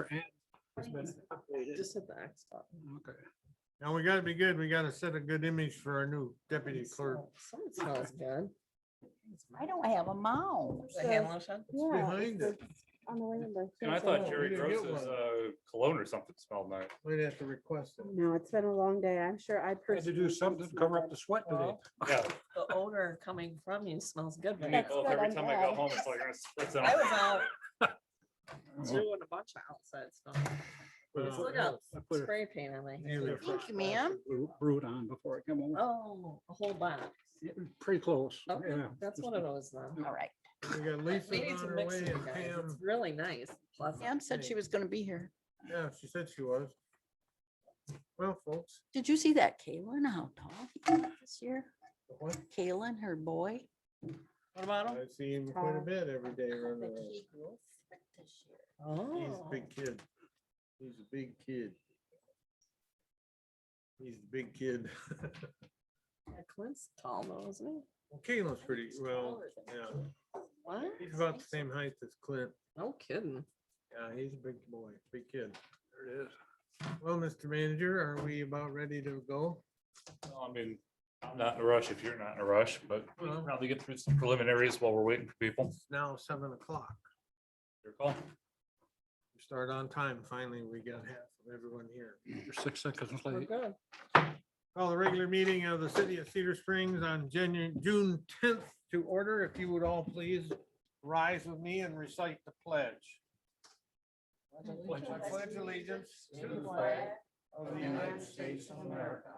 It's been updated. Just hit the X button. Okay. Now we gotta be good. We gotta set a good image for our new deputy clerk. Something smells good. I don't have a mouse. The hand lotion? It's behind it. On the way in the. And I thought Jerry You didn't get Gross's one. cologne or something smelled nice. We'd have to request it. No, it's been a long day. I'm sure I Had to personally. do something to cover up the sweat today. Well, Yeah. the odor coming from you smells good. I but mean, That's both good, every I'm time I go glad. home, it's like I'm spritzing. I was out doing a bunch of outside stuff. Well, Still got I put a- spray paint on my Nearly hands. Thank you, ma'am. Brewed on before I come home. Oh, a whole box. Pretty close. Okay, Yeah. that's what it was then. All right. We got Lisa We need on to her mix way it, and guys. Pam. It's really nice. pleasant. Pam said she was gonna be here. Yeah, she said she was. Well, folks, Did you see that Kaylin, how tall he got this year? what? Kaylin, her boy. What about I him? see him quite a bit every day running But around. he grew thick this year. He's a Oh, big kid. He's a big kid. He's a big kid. yeah, Clint's tall though, isn't he? Well, Caitlin's pretty, well, yeah, What? he's about the same height as Clint. No kidding. Yeah, he's a big boy, big kid. There it is. Well, Mr. Manager, are we about ready to go? I mean, I'm not in a rush if you're not in a rush, but we Well- can probably get through some preliminaries while we're waiting for people. It's now 7 o'clock. Your call. We start on time. Finally, we got half of everyone here. You're 6 seconds We're late. good. Call the regular meeting of the city of Cedar Springs on June 10th to order. If you would all please rise with me and recite the pledge. I pledge allegiance to the flag of the United States of America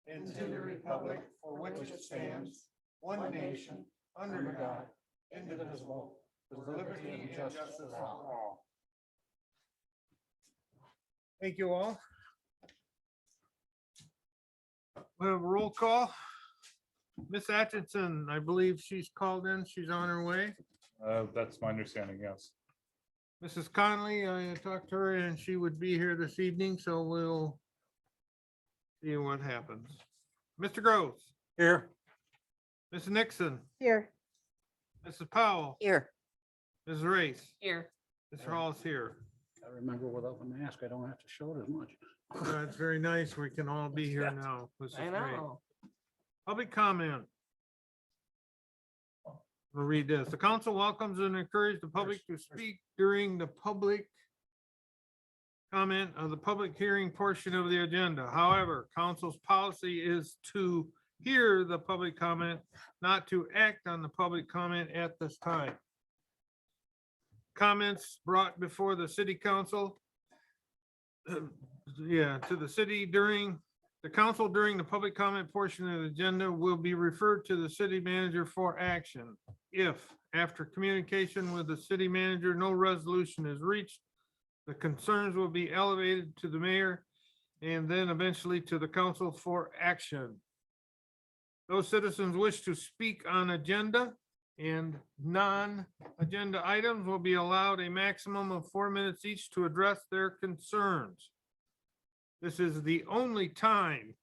and to the republic for which it stands, one nation, under God, indivisible, with liberty and justice for all. Thank you all. We have a roll call. Miss Atchison, I believe she's called in. She's on her way. That's my understanding, yes. Mrs. Conley, I talked to her and she would be here this evening, so we'll see what happens. Mr. Groves, Here. Mrs. Nixon, Here, Mrs. Powell, Here, Mrs. Race, Here. Mr. Hall's here. I remember without the mask, I don't have to show it as much. That's very nice. We can all be here now. This is I great. know. Public comment. We'll read this. The council welcomes and encourages the public to speak during the public comment of the public hearing portion of the agenda. However, council's policy is to hear the public comment, not to act on the public comment at this time. Comments brought before the city council. Yeah, to the city during the council during the public comment portion of the agenda will be referred to the city manager for action. If, after communication with the city manager, no resolution is reached, the concerns will be elevated to the mayor and then eventually to the council for action. Those citizens wish to speak on agenda and non-agenda items will be allowed a maximum of 4 minutes each to address their concerns. This is the only time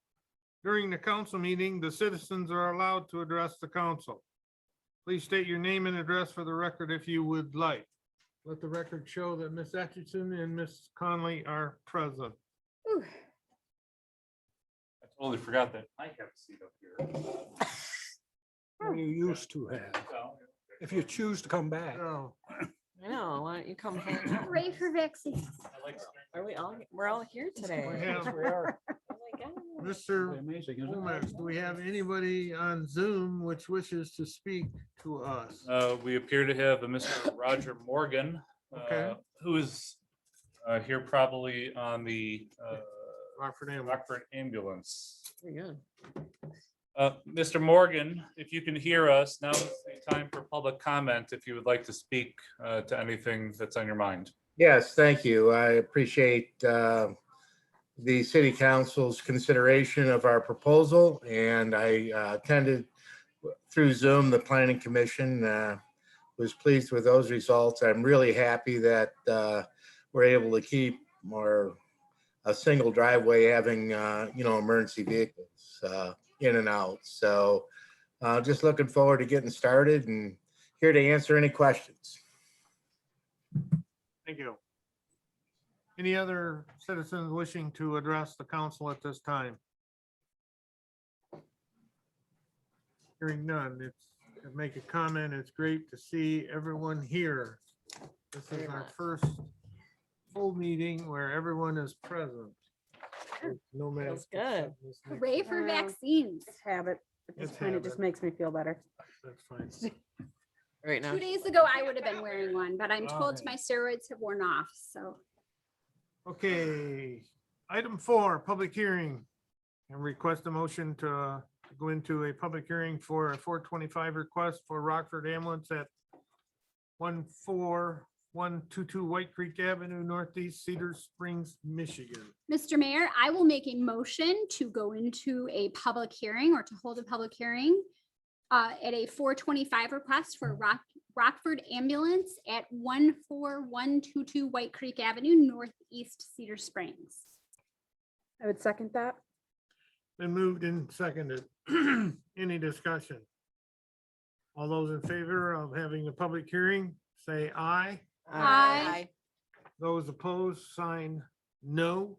during the council meeting the citizens are allowed to address the council. Please state your name and address for the record if you would like. Let the record show that Ms. Atchison and Ms. Conley are present. Whew. I totally forgot that I have a seat up here. You used to have. If you choose to come back. Oh, I know. Why don't you come hang out? ready for vaccines. I like Are we all, we're all here today. we have We are. Oh my God. Mr. Amazing, isn't Lomax, it? do we have anybody on Zoom which wishes to speak to us? We appear to have a Mr. Roger Morgan, Okay. who is here probably on the Rockford Ambulance. Rockford ambulance. Pretty good. Mr. Morgan, if you can hear us, now is the time for public comment if you would like to speak to anything that's on your mind. Yes, thank you. I appreciate the city council's consideration of our proposal, and I attended through Zoom, the planning commission, was pleased with those results. I'm really happy that we're able to keep a single driveway having, emergency vehicles in and out. So just looking forward to getting started and here to answer any questions. Thank you. Any other citizens wishing to address the council at this time? Hearing none, make a comment. It's great to see everyone here. This is Very our much. first full meeting where everyone is present. No matter. Feels good. Hooray for Wow. vaccines. It's habit. At this It's point, it just habit. makes me feel better. That's fine. Right now. 2 days ago, I would have been wearing one, but I'm told Okay. my steroids have worn off, so. Okay, item 4, public hearing. And request a motion to go into a public hearing for a 425 request for Rockford ambulance at 14122 White Creek Avenue, Northeast Cedar Springs, Michigan. Mr. Mayor, I will make a motion to go into a public hearing or to hold a public hearing at a 425 request for Rockford ambulance at 14122 White Creek Avenue, Northeast Cedar Springs. I would second that. Been moved and seconded. Any discussion? All those in favor of having the public hearing, say aye. Aye. Those opposed, sign no.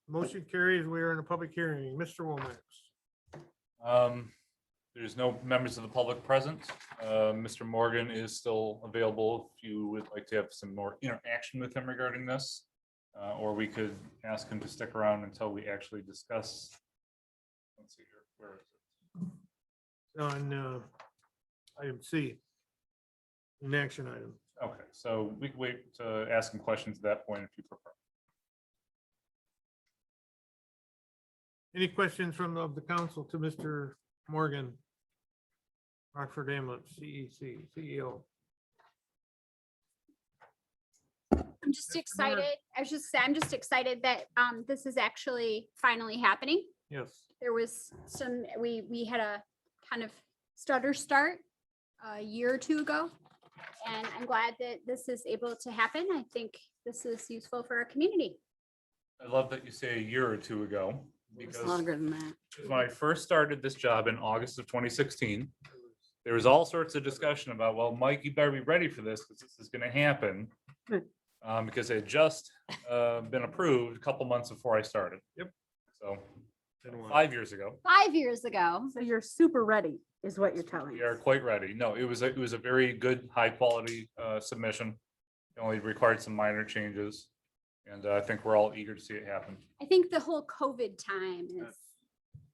Motion carries. We are in a public hearing. Mr. Womack. There's no members of the public present. Mr. Morgan is still available if you would like to have some more interaction with him regarding this. Or we could ask him to stick around until we actually discuss. Let's see here, where is it? On item C. An action item. Okay, so we can wait to ask him questions at that point if you prefer. Any questions from of the council to Mr. Morgan? Rockford Ambulance, CEO. I'm just Mr. Miller. excited. I'm just excited that this is actually finally happening. Yes. There was we had a kind of stutter start a year or two ago. And I'm glad that this is able to happen. I think this is useful for our community. I love that you say a year or two ago, It's because longer than that. when I first started this job in August of 2016, there was all sorts of discussion about, well, Mike, you better be ready for this because this is going to happen. Because it had just been approved a couple months before I started. Yep. So Been a while. 5 years ago, 5 years ago. So you're super ready is what you're telling we are us. quite ready. No, it was a very good, high quality submission. It only required some minor changes. And I think we're all eager to see it happen. I think the whole COVID time is,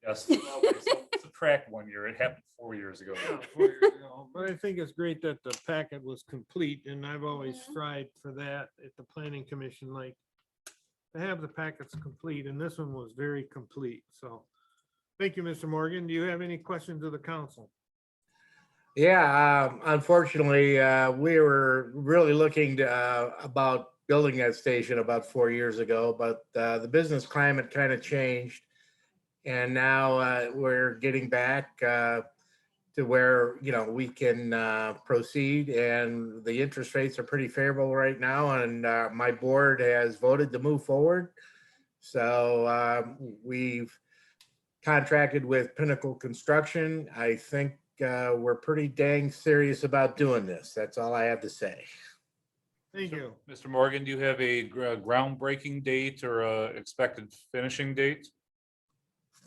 Yes. Okay, so subtract 1 year. It happened 4 years ago. Yeah, 4 years ago. But I think it's great that the packet was complete, and I've always Mhm. strived for that at the planning commission, like to have the packets complete, and this one was very complete, so. Thank you, Mr. Morgan. Do you have any questions of the council? Yeah, unfortunately, we were really looking to, about building that station about 4 years ago, but the business climate kind of changed. And now we're getting back to where, we can proceed, and the interest rates are pretty favorable right now, and my board has voted to move forward. So we've contracted with Pinnacle Construction. I think we're pretty dang serious about doing this. That's all I have to say. Thank you. Mr. Morgan, do you have a groundbreaking date or a expected finishing date?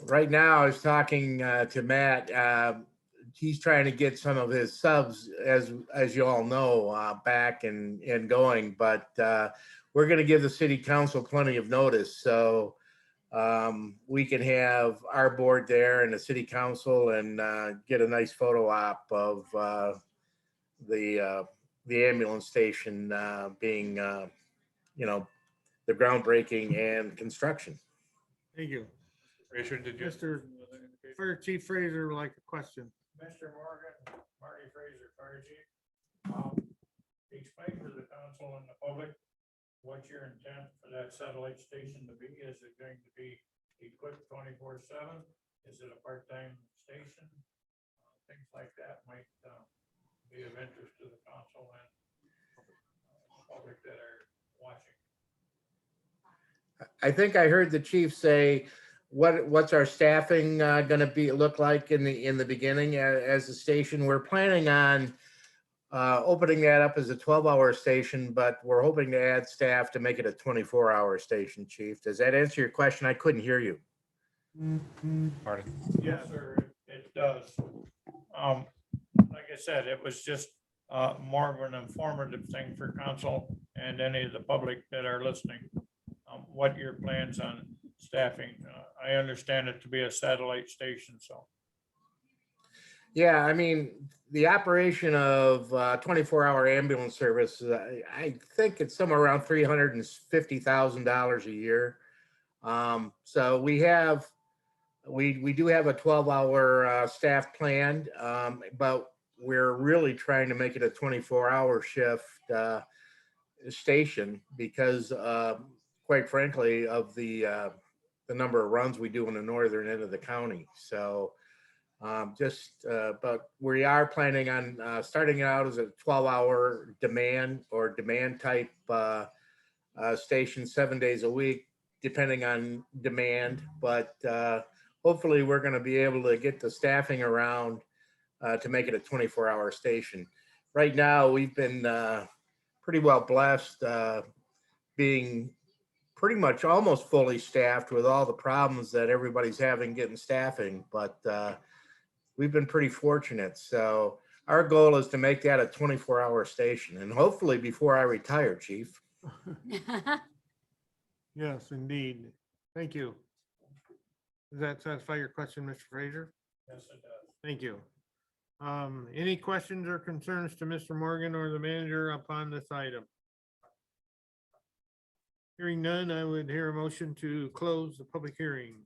Right now, I was talking to Matt. He's trying to get some of his subs, as you all know, back and going. But we're going to give the city council plenty of notice, so we can have our board there and the city council and get a nice photo op of the ambulance station being, the groundbreaking and construction. Thank you. Fraser, did you? Mr. Fire Chief Fraser would like a question. Mr. Morgan, Marty Fraser, Fire Chief. Explain to the council and the public what your intent for that satellite station to be. Is it going to be equipped 24/7? Is it a part-time station? Things like that might be of interest to the council and public that are watching. I think I heard the chief say, what's our staffing going to look like in the beginning as a station? We're planning on opening that up as a 12-hour station, but we're hoping to add staff to make it a 24-hour station, Chief. Does that answer your question? I couldn't hear you. Pardon? Yes, sir, it does. Like I said, it was just more of an informative thing for council and any of the public that are listening. What your plans on staffing? I understand it to be a satellite station, so. Yeah, I mean, the operation of 24-hour ambulance service, I think it's somewhere around $350,000 a year. So we do have a 12-hour staff planned, but we're really trying to make it a 24-hour shift station because, quite frankly, of the number of runs we do in the northern end of the county. So but we are planning on starting it out as a 12-hour demand type station 7 days a week, depending on demand. But hopefully we're going to be able to get the staffing around to make it a 24-hour station. Right now, we've been pretty well blessed being pretty much almost fully staffed with all the problems that everybody's having getting staffing. But we've been pretty fortunate. So our goal is to make that a 24-hour station, and hopefully before I retire, Chief. Yes, indeed. Thank you. Does that satisfy your question, Mr. Fraser? Yes, it does. Thank you. Any questions or concerns to Mr. Morgan or the manager upon this item? Hearing none, I would hear a motion to close the public hearing.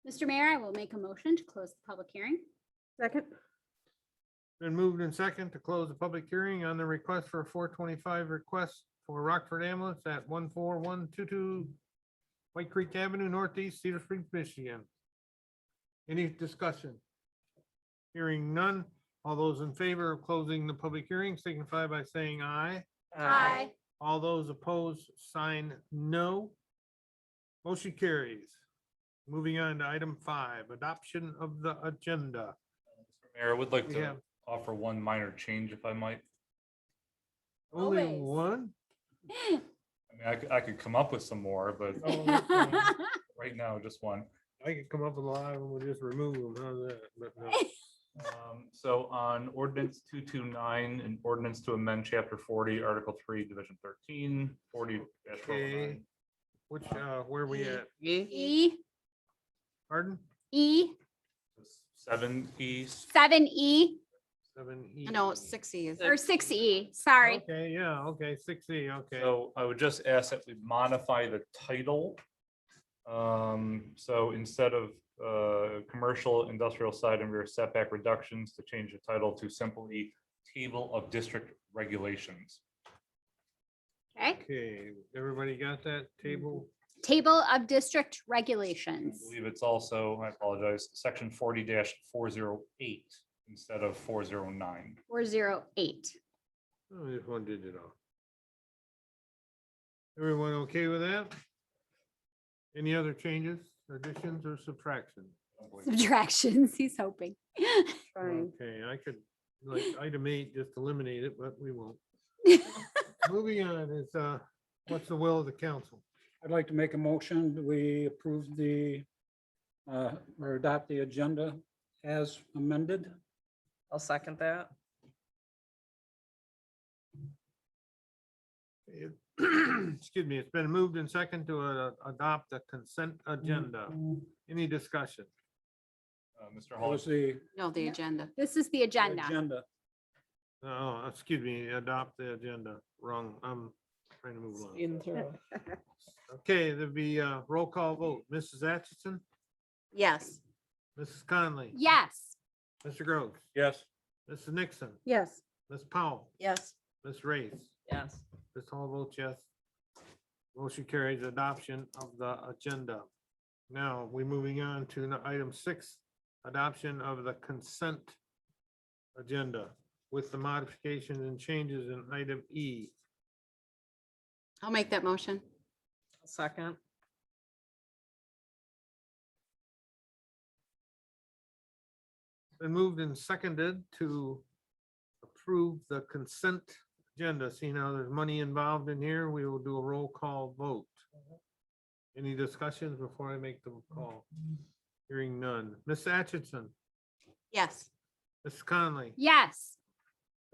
Mr. Mayor, I will make a motion to close the public hearing. Second, Been moved in second to close the public hearing on the request for a 425 request for Rockford ambulance at 14122 White Creek Avenue Northeast, Cedar Springs, Michigan. Any discussion? Hearing none. All those in favor of closing the public hearing signify by saying aye. Aye. All those opposed, sign no. Motion carries. Moving on to item 5, adoption of the agenda. Mr. Mayor, I would like We to have- offer one minor change if I might. Only Always. one? I mean, I could come up with some more, but Oh, that's fine. right now, just one. I could come up with a lot of them, we'll just remove them, how's that? But no. So on ordinance 229, an ordinance to amend chapter 40, article 3, division 13, 40. Okay. Which, where we at? E, Pardon? E, 7E. 7E, 7E. No, 6E is. or 6E, sorry. Okay, yeah, okay, 6E, okay. So I would just ask that we modify the title. So instead of commercial, industrial side and rear setback reductions, to change the title to simply table of district regulations. Okay, Okay, everybody got that table? table of district I regulations. believe it's also, I apologize, section 40-408 instead of 409. 408. Oh, just one digit off. Everyone okay with that? Any other changes, additions, or subtractions? Subtractions, he's hoping. trying. Okay, I could, like, item 8, just eliminate it, but we won't. Moving on is, what's the will of the council? I'd like to make a motion that we approve or adopt the agenda as amended. I'll second that. Excuse me, it's been moved and second to adopt the consent agenda. Any discussion? Mr. That Hall, was the No, the agenda. This is the agenda. agenda. Oh, excuse me, adopt the agenda. Wrong, I'm trying to move along. In through. Okay, there'll be a roll call vote. Mrs. Atchison, Yes. Mrs. Conley, Yes, Mr. Groves, Yes. Mrs. Nixon, Yes, Ms. Powell, Yes. Ms. Race. Yes. Ms. Hall votes yes. Motion carries adoption of the agenda. Now, we're moving on to item 6, adoption of the consent agenda with the modifications and changes in item E. I'll make that motion. Second. Been moved and seconded to approve the consent agenda. See now there's money involved in here. We will do a roll call vote. Any discussions before I make the call? Hearing none. Ms. Atchison, Yes. Ms. Conley, Yes.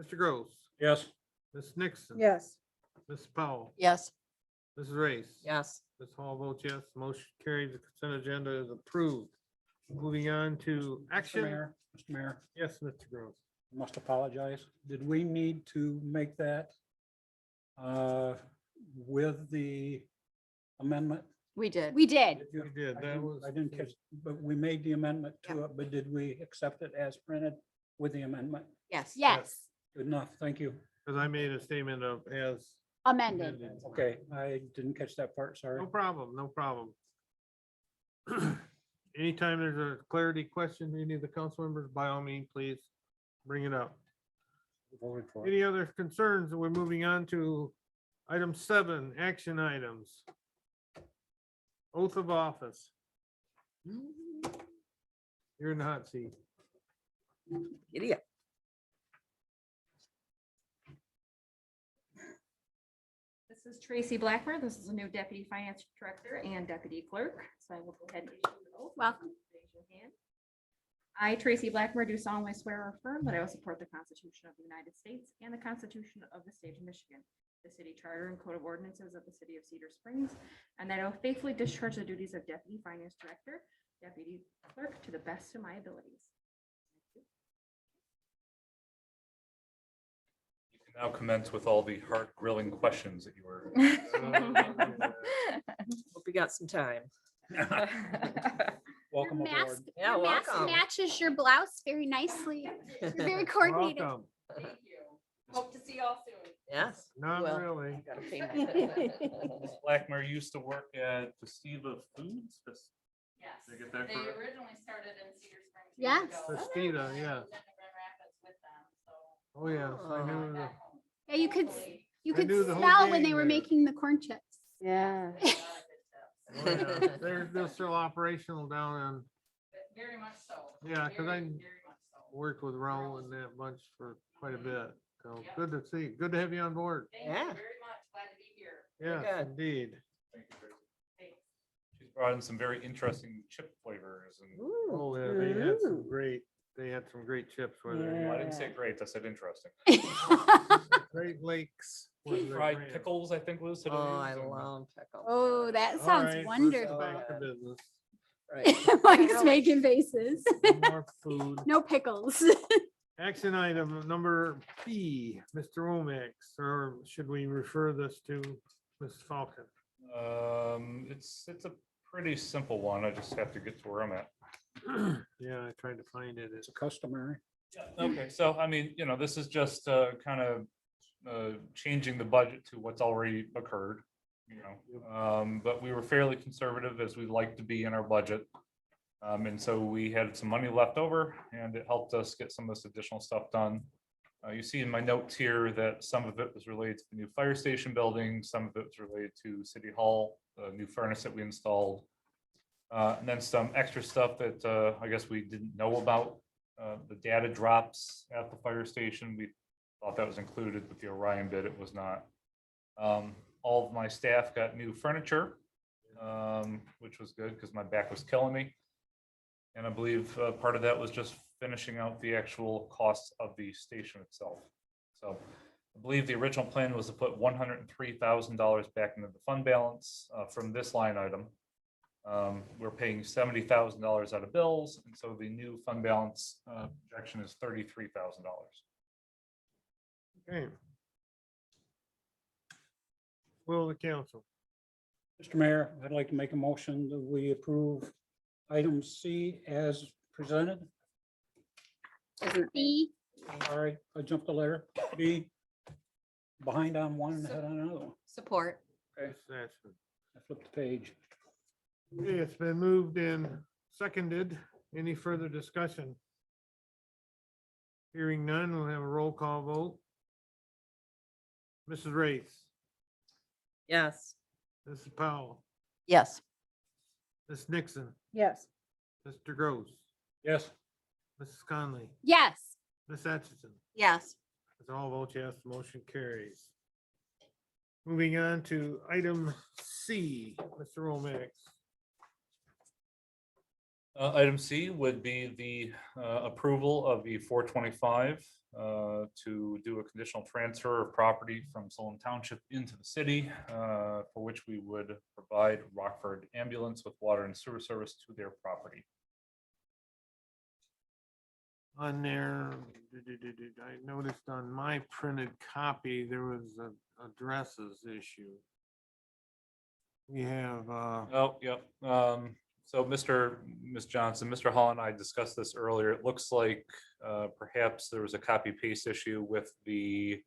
Mr. Gross, Yes. Ms. Nixon. Yes. Ms. Powell, Yes. Mrs. Race. Yes. Ms. Hall votes yes. Motion carries. The consent agenda is approved. Moving on to Mr. action. Mayor, Mr. Mayor, Yes, Mr. Gross. must apologize. Did we need to make that with the amendment? We did. We did. Did you- We did, I that didn't- was- I didn't catch, but we made the amendment to it, but did we accept it as printed with the amendment? Yes. Yes. Good enough, thank you. Because I made a statement of as Amended. amended. Okay, I didn't catch that part, sorry. No problem, no problem. Anytime there's a clarity question, any of the council members, by all means, please bring it up. Voted for it. Any other concerns? We're moving on to item 7, action items. Oath of office. You're in the hot seat. Idiot. This is Tracy Blackmer. This is a new deputy finance director and deputy clerk. So I will go ahead and issue the oath. Welcome. Raise your hand. I, Tracy Blackmer, do solemnly swear or affirm that I will support the Constitution of the United States and the Constitution of the State of Michigan, the city charter and code of ordinances of the city of Cedar Springs, and that I will faithfully discharge the duties of deputy finance director, deputy clerk to the best of my abilities. You can now commence with all the heart grilling questions that you were. Hope you got some time. Welcome Your aboard. mask- Yeah, your mask welcome. matches your blouse very nicely. You're very coordinated. Welcome. Thank you. Hope to see you all soon. Yes. Not Well, really. gotta pay my- Ms. Blackmer used to work at Festiva Foods. Yes. Did I get that They correct? originally started in Cedar Springs. Yes. years ago. Festida, I was yeah. in Grand Rapids with them, so Oh, yes. I I knew went the- back home. Yeah, you could, Hopefully, you I could knew the whole smell when they gang were there. making the corn chips. Yeah. a lot of good tips. Oh, yeah. They're still operational down on, Very much so. Yeah, 'cause Very, I- very much so. worked with Raul and that bunch for quite a bit. So good to see, good to have you on board. Thank you Yeah. very much. Glad to be here. Yes, good. indeed. Thank you, Tracy. Thanks. She's brought in some very interesting chip flavors and, Ooh. Oh, yeah, they Ooh. had some great chips with well, it. I didn't say great, I said interesting. Great Lakes. was their Fried brand. pickles, I think was. Oh, I today's, and- love pickles. Oh, that All sounds right, let's wonderful. get back to business. Right. Mike's making faces. No more food. No pickles. Action item number B, Mr. Omex, or should we refer this to Ms. Falcon? It's a pretty simple one. I just have to get to where I'm at. Yeah, I tried to find it. It's a customary. Okay, so I mean, this is just kind of changing the budget to what's already occurred. But we were fairly conservative as we like to be in our budget. And so we had some money left over and it helped us get some of this additional stuff done. You see in my notes here that some of it was related to the new fire station building, some of it was related to City Hall, the new furnace that we installed. And then some extra stuff that I guess we didn't know about. The data drops at the fire station. We thought that was included with the Orion bid. It was not. All of my staff got new furniture, which was good because my back was killing me. And I believe part of that was just finishing out the actual costs of the station itself. So I believe the original plan was to put $103,000 back into the fund balance from this line item. We're paying $70,000 out of bills, and so the new fund balance projection is $33,000. Okay. Will the council? Mr. Mayor, I'd like to make a motion that we approve item C as presented. B, All right, I jumped a letter. B, behind on one and ahead on another one. Support. Okay, Ms. Ashman. I flipped the page. Okay, it's been moved and seconded. Any further discussion? Hearing none, we'll have a roll call vote. Mrs. Race, Yes. Mrs. Powell, Yes. Ms. Nixon, Yes. Mr. Gross, Yes, Mrs. Conley, yes. Ms. Atchison, Yes. As all vote yes, the motion carries. Moving on to item C, Mr. Romax. Item C would be the approval of the 425 to do a conditional transfer of property from Solon Township into the city, for which we would provide Rockford Ambulance with water and sewer service to their property. On there, I noticed on my printed copy, there was a addresses issue. We have, Oh, yep. So Ms. Johnson, Mr. Hall and I discussed this earlier. It looks like perhaps there was a copy paste issue with the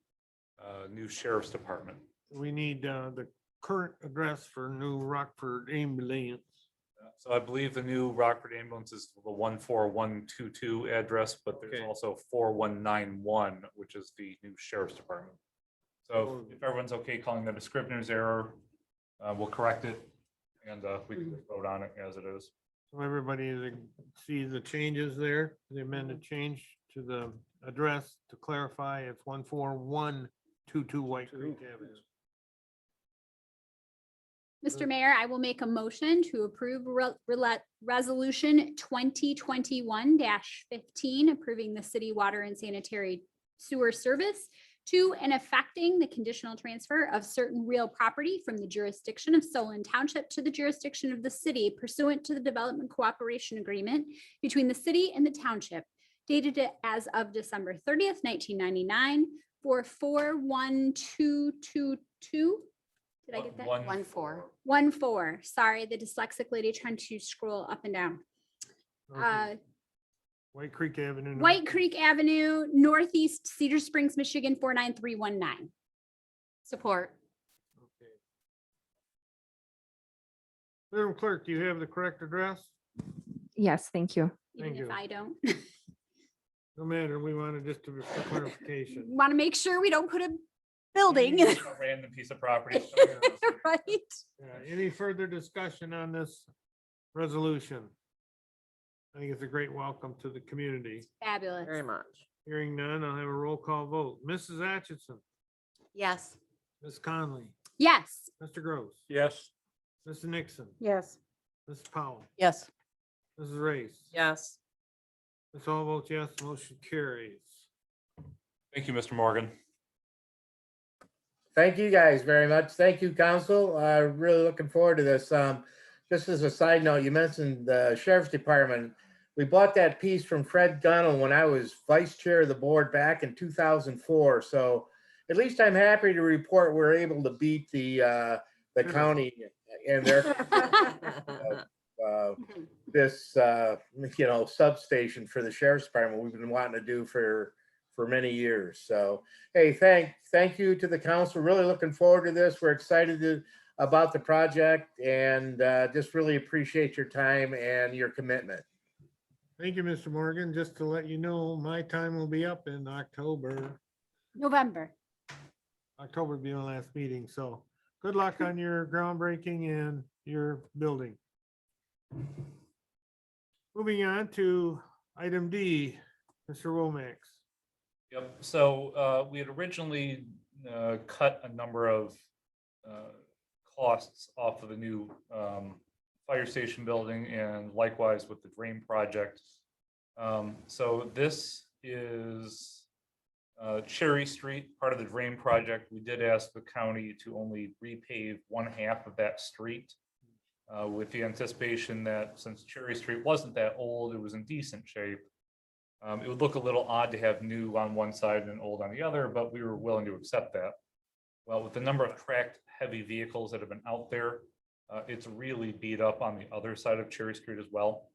new sheriff's department. we need the current address for new Rockford ambulance. So I believe the new Rockford ambulance is the 14122 address, but there's Okay. also 4191, which is the new sheriff's department. So if everyone's okay calling that a Scrivener's error, we'll correct it and we can just vote on it as it is. So everybody sees the changes there, the amended change to the address to clarify, it's 14122 White Creek Avenue. Mr. Mayor, I will make a motion to approve resolution 2021-15, approving the city water and sanitary sewer service to and affecting the conditional transfer of certain real property from the jurisdiction of Solon Township to the jurisdiction of the city pursuant to the Development Cooperation Agreement between the city and the township, dated as of December 30th, 1999 for 41222. Did I get that? 1-4. Sorry, the dyslexic lady trying to scroll up and down. Okay. White Creek Avenue. White Creek Avenue, Northeast Cedar Springs, Michigan, 49319. Support. Okay. Madam Clerk, do you have the correct address? Yes, thank you. Even Thank if you. I don't. No matter, we wanted just to for clarification. Want to make sure we don't put a building. A random piece of property. Right? Any further discussion on this resolution? I think it's a great welcome to the community. Very Fabulous. much. Hearing none, I'll have a roll call vote. Mrs. Atchison, Yes. Ms. Conley, Yes. Mr. Gross, Yes. Mrs. Nixon, Yes. Mrs. Powell, Yes. Mrs. Race. Yes. Ms. all votes yes, motion carries. Thank you, Mr. Morgan. Thank you guys very much. Thank you, council. Really looking forward to this. Just as a side note, you mentioned the sheriff's department. We bought that piece from Fred Gunnell when I was vice chair of the board back in 2004. So at least I'm happy to report we're able to beat the county and their this substation for the sheriff's department we've been wanting to do for many years. So hey, thank you to the council. Really looking forward to this. We're excited about the project and just really appreciate your time and your commitment. Thank you, Mr. Morgan. Just to let you know, my time will be up in October. November. October will be my last meeting, so good luck on your groundbreaking and your building. Moving on to item D, Mr. Womack. Yep, so we had originally cut a number of costs off of the new fire station building and likewise with the drain project. So this is Cherry Street, part of the drain project. We did ask the county to only repave 1/2 of that street with the anticipation that since Cherry Street wasn't that old, it was in decent shape. It would look a little odd to have new on one side and old on the other, but we were willing to accept that. Well, with the number of tracked heavy vehicles that have been out there, it's really beat up on the other side of Cherry Street as well.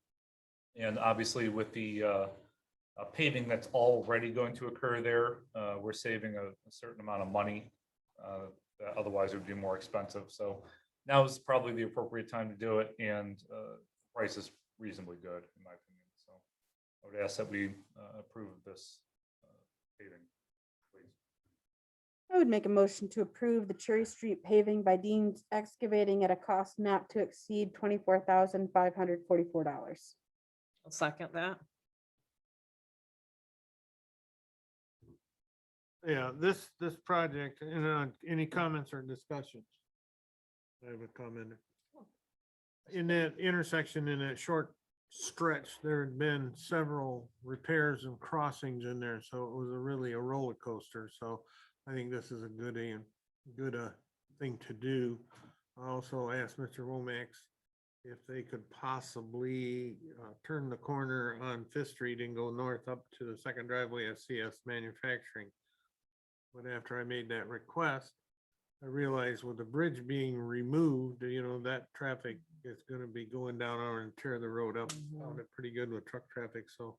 And obviously with the paving that's already going to occur there, we're saving a certain amount of money. That otherwise it would be more expensive. So now is probably the appropriate time to do it, and the price is reasonably good in my opinion. So I would ask that we approve this paving, please. I would make a motion to approve the Cherry Street paving by Dean's Excavating at a cost not to exceed $24,544. I'll second that. Yeah, this project, and any comments or discussions? I have a comment. In that intersection, in that short stretch, there had been several repairs and crossings in there, so it was really a roller coaster. So I think this is a good thing to do. I also asked Mr. Womack if they could possibly turn the corner on Fifth Street and go north up to the second driveway of CS Manufacturing. But after I made that request, I realized with the bridge being removed, that traffic is gonna be going down our and tear the road up. Found it pretty good with truck traffic, so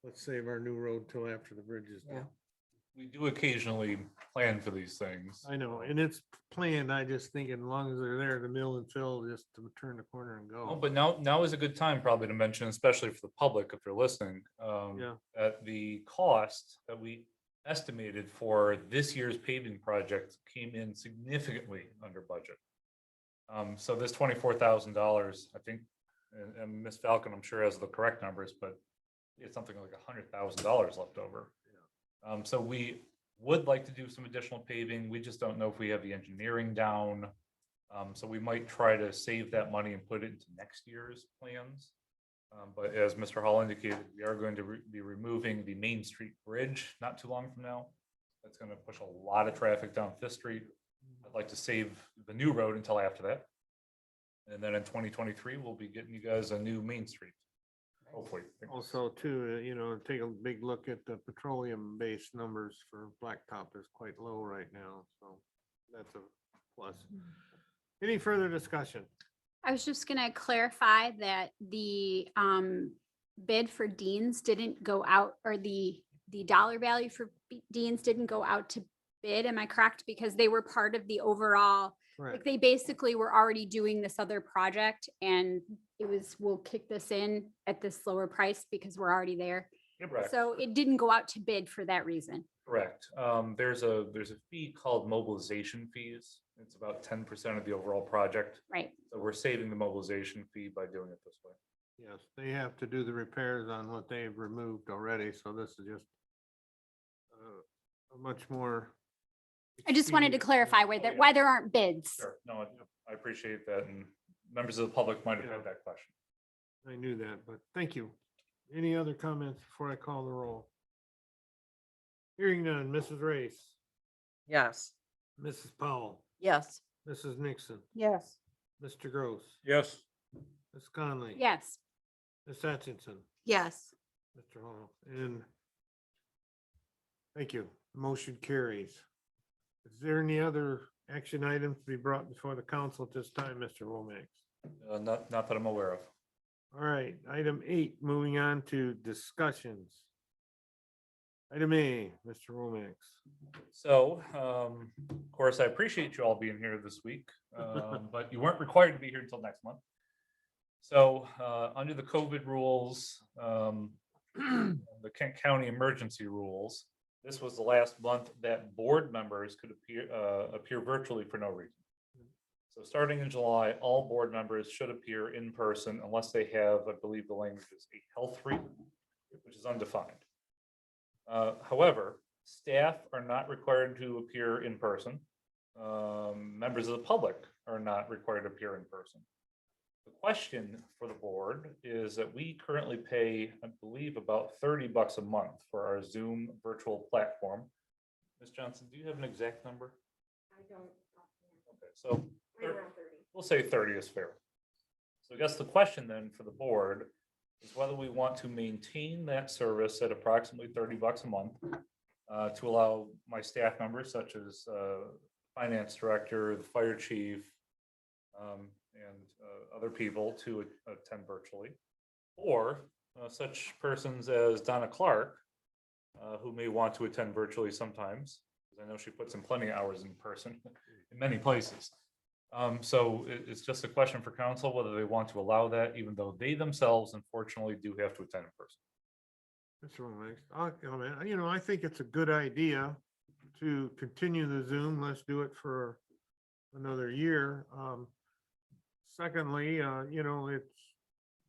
let's save our new road till after the bridge is done. We do occasionally plan for these things. I know, and it's planned. I just think as long as they're there, the mill and fill, just to turn the corner and Oh, go. but now is a good time probably to mention, especially for the public, if they're listening, Yeah. that the cost that we estimated for this year's paving project came in significantly under budget. So this $24,000, I think, and Ms. Falcon, I'm sure has the correct numbers, but it's something like $100,000 left over. So we would like to do some additional paving. We just don't know if we have the engineering down. So we might try to save that money and put it into next year's plans. But as Mr. Hall indicated, we are going to be removing the Main Street Bridge not too long from now. That's going to push a lot of traffic down Fifth Street. I'd like to save the new road until after that. And then in 2023, we'll be getting you guys a new Main Street. Hopefully. Also too, take a big look at the petroleum-based numbers for Blacktop is quite low right now, so that's a plus. Any further discussion? I was just gonna clarify that the bid for Dean's didn't go out, or the dollar value for Dean's didn't go out to bid. Am I correct? Because they were part of the overall, Right. like they basically were already doing this other project and it was, we'll kick this in at this lower price because we're already there. Correct. So it didn't go out to bid for that reason. Correct. There's a fee called mobilization fees. It's about 10% of the overall project. Right. So we're saving the mobilization fee by doing it this way. Yes, they have to do the repairs on what they've removed already, so this is just a much more. I just wanted to clarify why there aren't bids. Sure. No, I appreciate that, and members of the public might have had that question. I knew that, but thank you. Any other comments before I call the roll? Hearing none, Mrs. Race, Yes. Mrs. Powell, Yes. Mrs. Nixon, Yes. Mr. Gross, Yes. Ms. Conley. Yes. Ms. Hutchinson, Yes. Mr. Hall, and thank you. Motion carries. Is there any other action items to be brought before the council at this time, Mr. Womack? Not that I'm aware of. All right, item 8, moving on to discussions. Item A, Mr. Womack. So, of course, I appreciate you all being here this week, but you weren't required to be here until next month. So, under the COVID rules, the Kent County emergency rules, this was the last month that board members could appear virtually for no reason. So starting in July, all board members should appear in person unless they have, I believe the language is a health reason, which is undefined. However, staff are not required to appear in person. Members of the public are not required to appear in person. The question for the board is that we currently pay, I believe, about $30 a month for our Zoom virtual platform. Ms. Johnson, do you have an exact number? I don't. Okay, so we'll say 30 is fair. So I guess the question then for the board is whether we want to maintain that service at approximately $30 a month to allow my staff members such as finance director, the fire chief, and other people to attend virtually, or such persons as Donna Clark, who may want to attend virtually sometimes, because I know she puts in plenty of hours in person in many places. So it's just a question for council whether they want to allow that, even though they themselves unfortunately do have to attend in person. Mr. Womack, I'll comment. I think it's a good idea to continue the Zoom. Let's do it for another year. Secondly,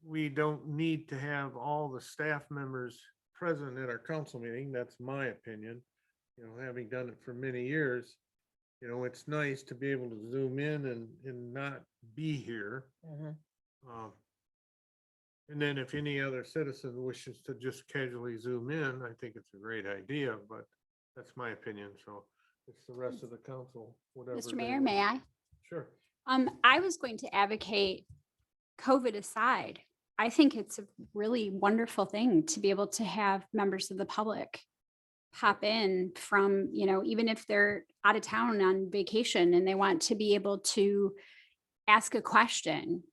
we don't need to have all the staff members present at our council meeting. That's my opinion. having done it for many years, it's nice to be able to zoom in and not be here. And then if any other citizen wishes to just casually zoom in, I think it's a great idea, but that's my opinion, so it's the rest of the council, whatever. Mr. they Mayor, want. may I? Sure. I was going to advocate, COVID aside, I think it's a really wonderful thing to be able to have members of the public pop in from, even if they're out of town on vacation and they want to be able to ask a question,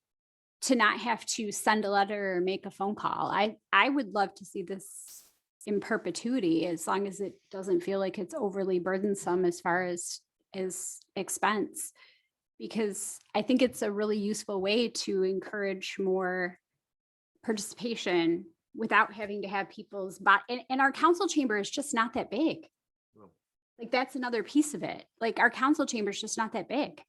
to not have to send a letter or make a phone call. I would love to see this in perpetuity, as long as it doesn't feel like it's overly burdensome as far as expense. Because I think it's a really useful way to encourage more participation without having to have people's, and our council chamber is just not that big. No. Like, that's another piece of it. Like, our council chamber is just not that big.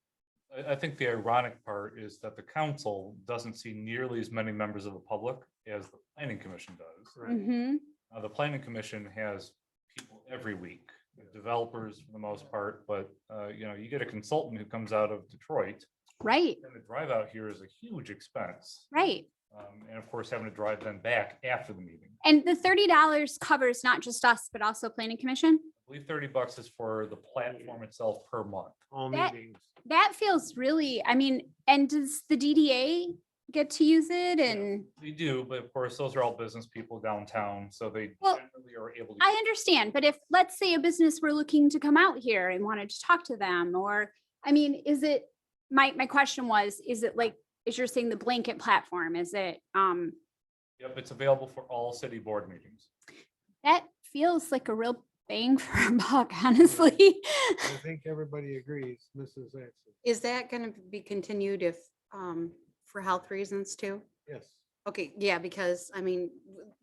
I think the ironic part is that the council doesn't see nearly as many members of the public as the planning commission does. Right. Mhm. The planning commission has people every week, developers for the most part, but you get a consultant who comes out of Detroit, Right, and the drive out here is a huge expense. right. And of course, having to drive them back after the meeting. And the $30 covers not just us, but also planning commission. I believe $30 is for the platform itself per month. All That- meetings. That feels really, and does the DDA get to use it? And They do, but of course, those are all business people downtown, so they Well, generally are able to. I understand, but if, let's say a business were looking to come out here and wanted to talk to them, or, is it, my question was, is it like, is you're saying the blanket platform, is it, Yep, it's available for all city board meetings. that feels like a real bang for a buck, honestly. I think everybody agrees, Mrs. Jackson. Is that gonna be continued if, for health reasons too? Yes, Okay, yeah, because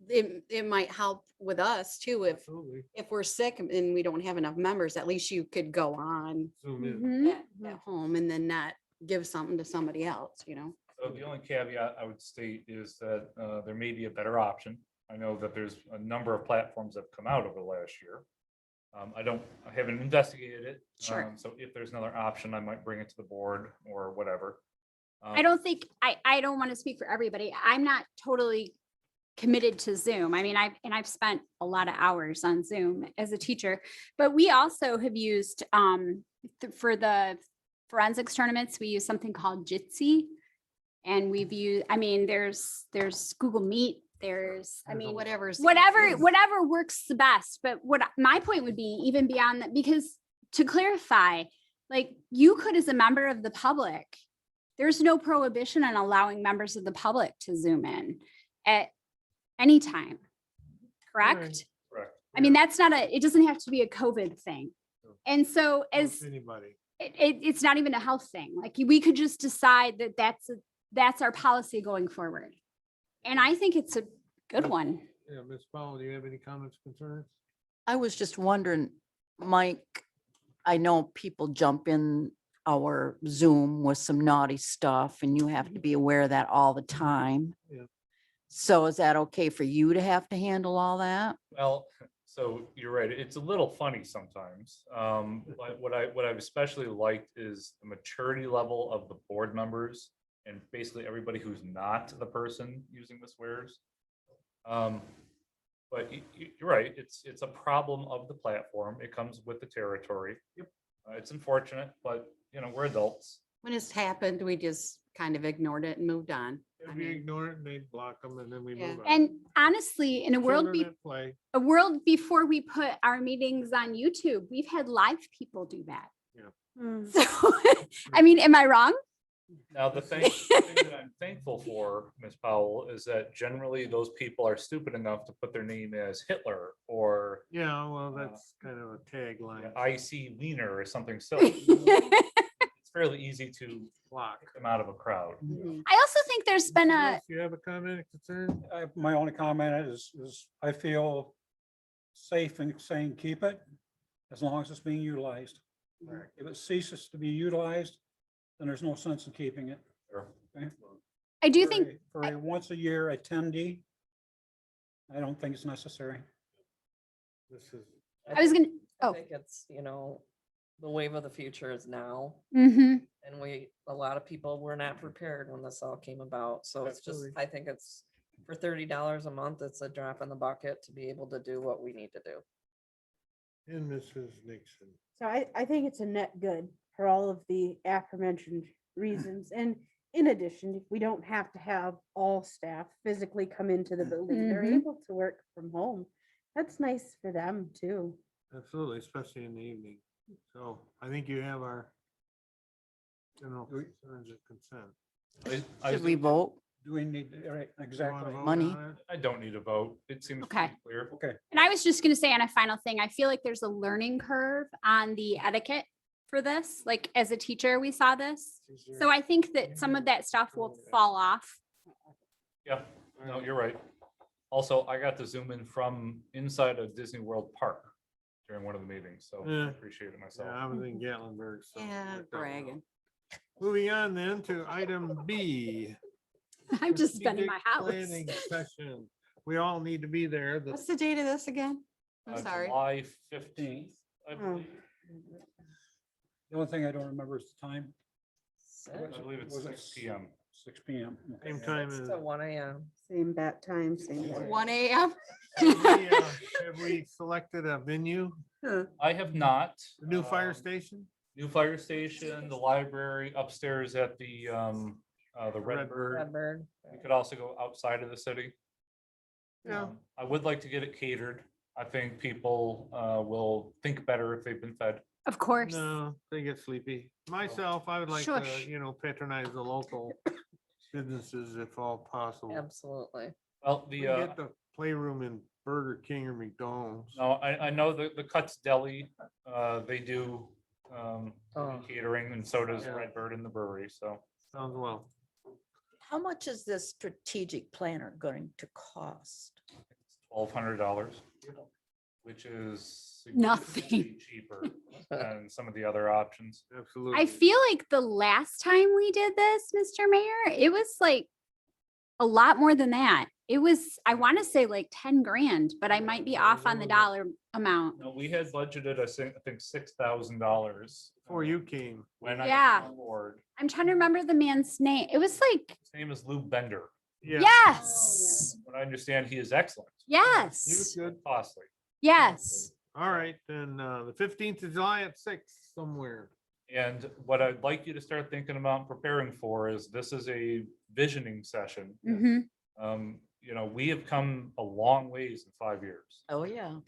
it might help with us too, absolutely. if we're sick and we don't have enough members, at least you could go on Zoom in. Mhm. at home and then not give something to somebody else, So the only caveat I would state is that there may be a better option. I know that there's a number of platforms that have come out over the last year. I haven't investigated it. Sure. So if there's another option, I might bring it to the board or whatever. I don't think, I don't want to speak for everybody. I'm not totally committed to Zoom. I've spent a lot of hours on Zoom as a teacher, but we also have used, for the forensics tournaments, we use something called Jitsi. And we've used, there's Google Meet, there's, whatever's. whatever works the best. But what my point would be, even beyond that, because to clarify, like, you could, as a member of the public, there's no prohibition on allowing members of the public to Zoom in at any time. Correct? Correct. That's not it doesn't have to be a COVID thing. No. And so as Anybody. it's not even a health thing. Like, we could just decide that that's our policy going forward. And I think it's a good one. Yeah, Ms. Powell, do you have any comments, concerns? I was just wondering, Mike, I know people jump in our Zoom with some naughty stuff and you have to be aware of that all the time. Yeah. So is that okay for you to have to handle all that? Well, so you're right. It's a little funny sometimes. But what I've especially liked is the maturity level of the board members and basically everybody who's not the person using the swears. But you're right. It's a problem of the platform. It comes with the territory. It's unfortunate, but we're adults. When it's happened, we just kind of ignored it and moved on. If we ignore it, they block them and then we Yeah. move on. And honestly, in a Children at play. before we put our meetings on YouTube, we've had live people do that. Hmm. So, am I wrong? Now, the thing that I'm thankful for, Ms. Powell, is that generally those people are stupid enough to put their name as Hitler or Yeah, well, that's kind of a tagline. IC Wiener or something silly. It's fairly easy to Block. pick them out of a crowd. I also think there's been Yes, you have a comment, concern? My only comment is I feel safe in saying keep it as long as it's being utilized. Correct. If it ceases to be utilized, then there's no sense in keeping it. Sure. I do think For a once a year attendee, I don't think it's necessary. This is, I was Oh. I think it's, the wave of the future is now. Mm-hmm. And a lot of people were not prepared when this all came about. So it's just, Absolutely. I think it's for $30 a month, it's a drop in the bucket to be able to do what we need to do. And Mrs. Nixon. So I think it's a net good for all of the aforementioned reasons. And in addition, we don't have to have all staff physically come into the building. They're Mhm. able to work from home. That's nice for them too. Absolutely, especially in the evening. So I think you have our general concerns and consent. Should we vote? Do we need, right, You wanna exactly. vote Money. on it? I don't need a vote. It seems Okay. pretty clear. Okay, And I was just gonna say on a final thing, I feel like there's a learning curve on the etiquette for this. Like as a teacher, we saw this. So I think that some of that stuff will fall off. Yeah, no, you're right. Also, I got to zoom in from inside a Disney World park during one of the meetings, so I Yeah. appreciate it Yeah, myself. I was in Gatlinburg. so Yeah, worked out well. bragging. Moving on then to item B. I'm just spending my strategic house. planning Session. We all need to be there. The What's the date of this again? I'm sorry. July 15th, I Oh. believe. the only thing I don't remember is the time. So I believe it's Was it 6 PM. 6 PM. Okay. same time it's as. to 1 AM. Same bat time, same. day. 1 AM. Have we selected a venue? I have not. The new fire Um, station? New fire station, the library upstairs at the Redbird. Redbird. We could also go outside of the city. Yeah. I would like to get it catered. I think people will think better if they've been fed. Of course. No, they get sleepy. Myself, I would like Shush. to, patronize the local businesses if all possible. Absolutely. Well, We the, get the playroom in Burger King or McDonald's. no, I know the Cuts Deli, they do Oh. catering and so does Yeah. Redbird and the brewery, so. Sounds well. How much is this strategic planner going to cost? $1,200, which is Nothing. significantly cheaper than some of the other options. Absolutely. I feel like the last time we did this, Mr. Mayor, it was like a lot more than that. It was, I want to say like 10 grand, but I might be off on the dollar amount. No, we had budgeted, I think $6,000. Before you came. When I Yeah. came on board. I'm trying to remember the man's name. It was like, His name is Lou Bender. Yeah. yes, What I understand, he is excellent. He was yes, good. Costly. yes. All right, then, the 15th of July at 6 somewhere. And what I'd like you to start thinking about and preparing for is this is a visioning session. Mhm. We have come a long ways in 5 years. Oh, yeah.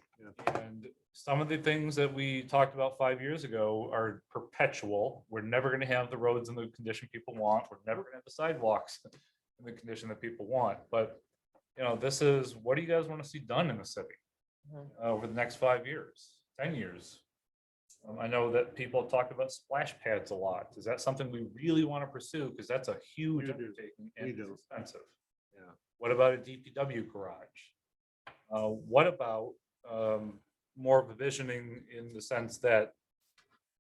And some of the things that we talked about 5 years ago are perpetual. We're never gonna have the roads in the condition people want. We're never gonna have the sidewalks in the condition that people want. But, this is, what do you guys want to see done in the city? Over the next 5 years, 10 years? I know that people have talked about splash pads a lot. Is that something we really want to pursue? Because that's a huge We do. undertaking We and it's do. expensive. Yeah. What about a DPW garage? What about more of a visioning in the sense that,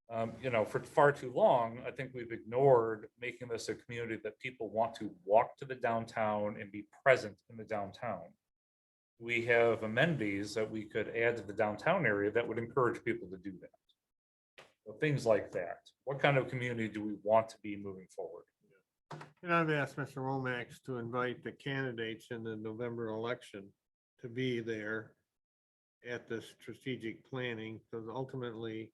for far too long, I think we've ignored making this a community that people want to walk to the downtown and be present in the downtown. We have amenities that we could add to the downtown area that would encourage people to do that. So things like that. What kind of community do we want to be moving forward? And I've asked Mr. Romax to invite the candidates in the November election to be there at the strategic planning, because ultimately,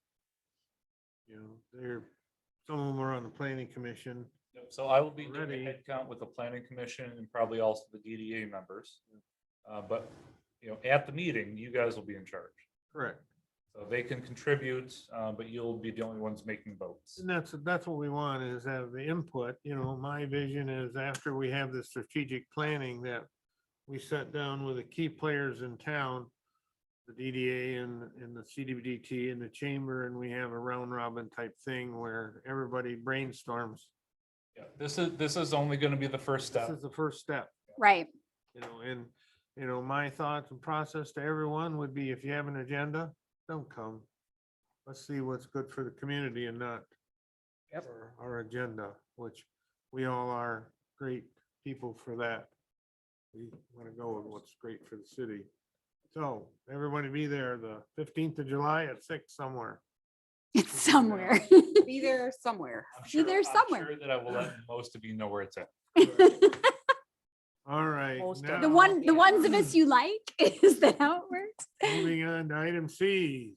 some of them are on the planning commission. Yep, so I will be doing Already. a head count with the planning commission and probably also the DDA members. But, at the meeting, you guys will be in charge. Correct. So they can contribute, but you'll be the only ones making votes. And that's what we want, is have the input. My vision is after we have the strategic planning, that we sit down with the key players in town, the DDA and the CDBGT and the chamber, and we have a round robin type thing where everybody brainstorms. Yeah, this is only gonna be the first This step. is the first step, Right. and, my thoughts and process to everyone would be, if you have an agenda, don't come. Let's see what's good for the community and not for our agenda, which we all are great people for that. We want to go with what's great for the city. So everybody be there the 15th of July at 6 somewhere. It's somewhere. Be there somewhere. Be there I'm somewhere. sure that I will let most of you know where it's at. All right. Most of now The ones of us you like, is that how it works? Moving on to item C.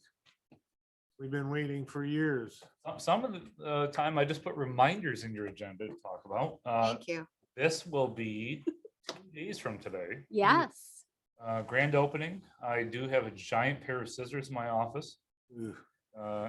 We've been waiting for years. Some of the time I just put reminders in your agenda to talk about. Thank you. This will be 2 days from today. Yes. Grand opening. I do have a giant pair of scissors in my office Ugh.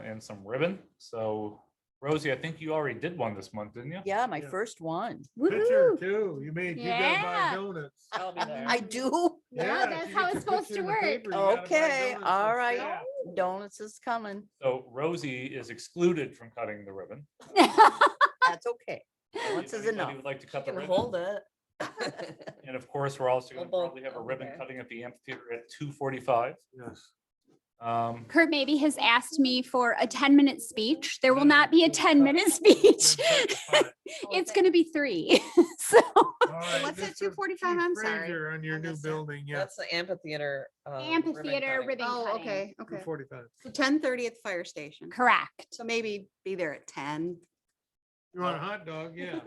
and some ribbon. So Rosie, I think you already did one this month, didn't you? Yeah, my Yeah. first one. Picture Woohoo. too. You gotta buy Yeah. donuts. I'll be there. I do. Yeah, if that's you how get it's your supposed picture to in the work. paper, you gotta buy Okay, donuts all right. instead. Donuts is coming. So Rosie is excluded from cutting the ribbon. That's okay. If Donuts is anybody enough. would like to cut the Can ribbon. hold it. And of course, we're also going to We'll both- probably have a I'll be ribbon there. cutting at the amphitheater at 2:45. Yes. Kurt maybe has asked me for a 10-minute speech. There will not be a 10-minute speech. It's gonna be 3. So what's at 2:45? I'm sorry. On your I new missed that. building, yes. That's the amphitheater. amphitheater ribbon Oh, cutting. okay, okay. 2:45. So 10:30 at the fire station. Correct. So maybe be there at 10. You want a hot dog? Yeah.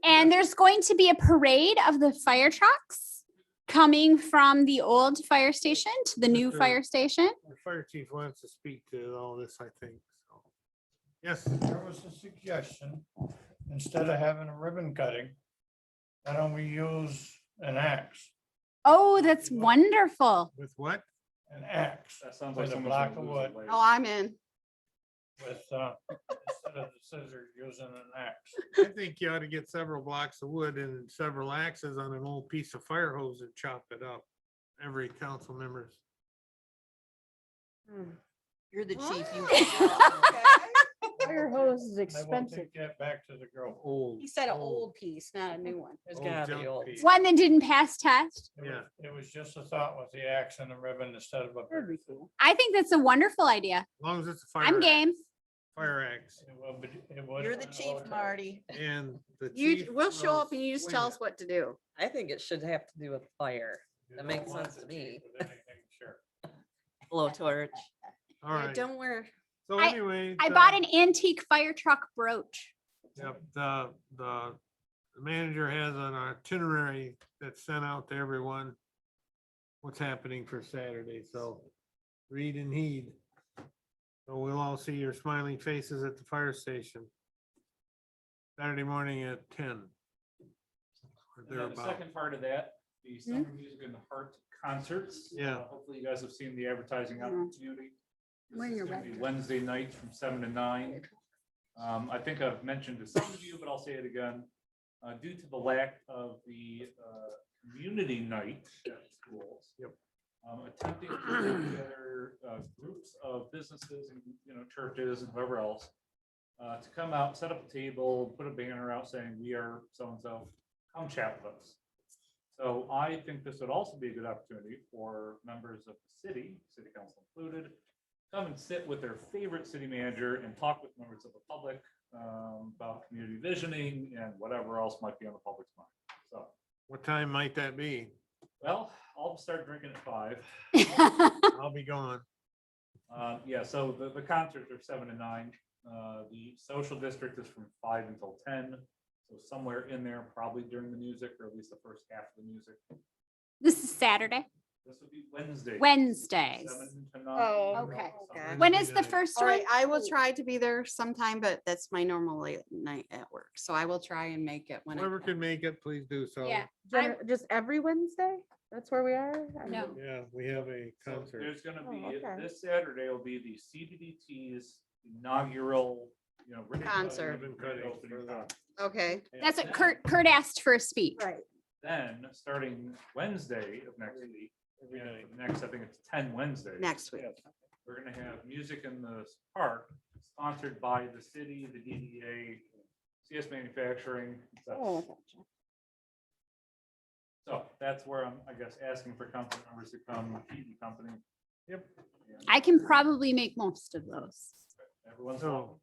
And there's going to be a parade of the fire trucks coming from the old fire station to the new Mr. fire station. The fire chief wants to speak to all this, I think, so. Yes, There was a suggestion, instead of having a ribbon cutting, why don't we use an axe? Oh, that's wonderful. with what? An axe That sounds like with a someone's block gonna of lose wood a leg. Oh, I'm in. with, instead of the scissors, using an axe. I think you ought to get several blocks of wood and several axes on an old piece of fire hose and chop it up. Every council members. You're the chief. You Fire hose is I will expensive. take that back to the girl. Old. He said an old piece, not a new one. There's Old gotta be junk old. piece. One that didn't pass test. Yeah. It was just a thought with the axe and the ribbon instead of a. That'd be cool. I think that's a wonderful idea. As long as it's a fire. I'm axe. game. Fire axe. It will be- it would- You're the chief, Marty. And the You, chief. we'll show will up and you just swing tell it. us what to do. I think it should have to do with fire. You That don't makes want sense the to me. chief with anything, Sure. Blowtorch. All Yeah, right. don't wear. So I- anyway. I bought an antique fire truck brooch. Yep, the manager has an itinerary that's sent out to everyone. What's happening for Saturday, so read and heed. So we'll all see your smiling faces at the fire station. Saturday morning at 10. Or And then the thereabout. second part of that, the summer music and the heart concerts. Yeah. Hopefully you guys have seen the advertising out in the community. This Wearing is your gonna be red. Wednesday night from 7 to 9. I think I've mentioned to some of you, but I'll say it again. Due to the lack of the community night at schools. Yep. Attempting to put together groups of businesses and, churches and whoever else to come out, set up a table, put a banner out saying, we are so-and-so, come chat with us. So I think this would also be a good opportunity for members of the city council included, come and sit with their favorite city manager and talk with members of the public about community visioning and whatever else might be on the public's mind. So, What time might that be? well, I'll start drinking at 5. I'll be gone. Yeah, so the concerts are 7 to 9. The social district is from 5 until 10. So somewhere in there, probably during the music, or at least the first half of the music. This is Saturday, This would be Wednesday. Wednesdays. 7 to 9. Oh, okay. Okay. When is the first All one? right, I will try to be there sometime, but that's my normal late night at work. So I will try and make it when I Whoever can. can make it, please do so. Yeah. Just every Wednesday? That's where we are? No. Yeah, we have a So concert. there's gonna be, Oh, okay. this Saturday will be the CBDT's inaugural, ribbon Concert. cutting, grand opening concert. Okay, And That's what then- Kurt asked for a speech. Right. Then, starting Wednesday of next week, and next, I think it's 10 Wednesdays. next week. We're gonna have music in the park, sponsored by the city, the DDA, CS Manufacturing. et cetera. Oh, gotcha. So that's where I'm, I guess, asking for council members to come, keep the company. Yep. And I can probably make most of those. Everyone's So, welcome.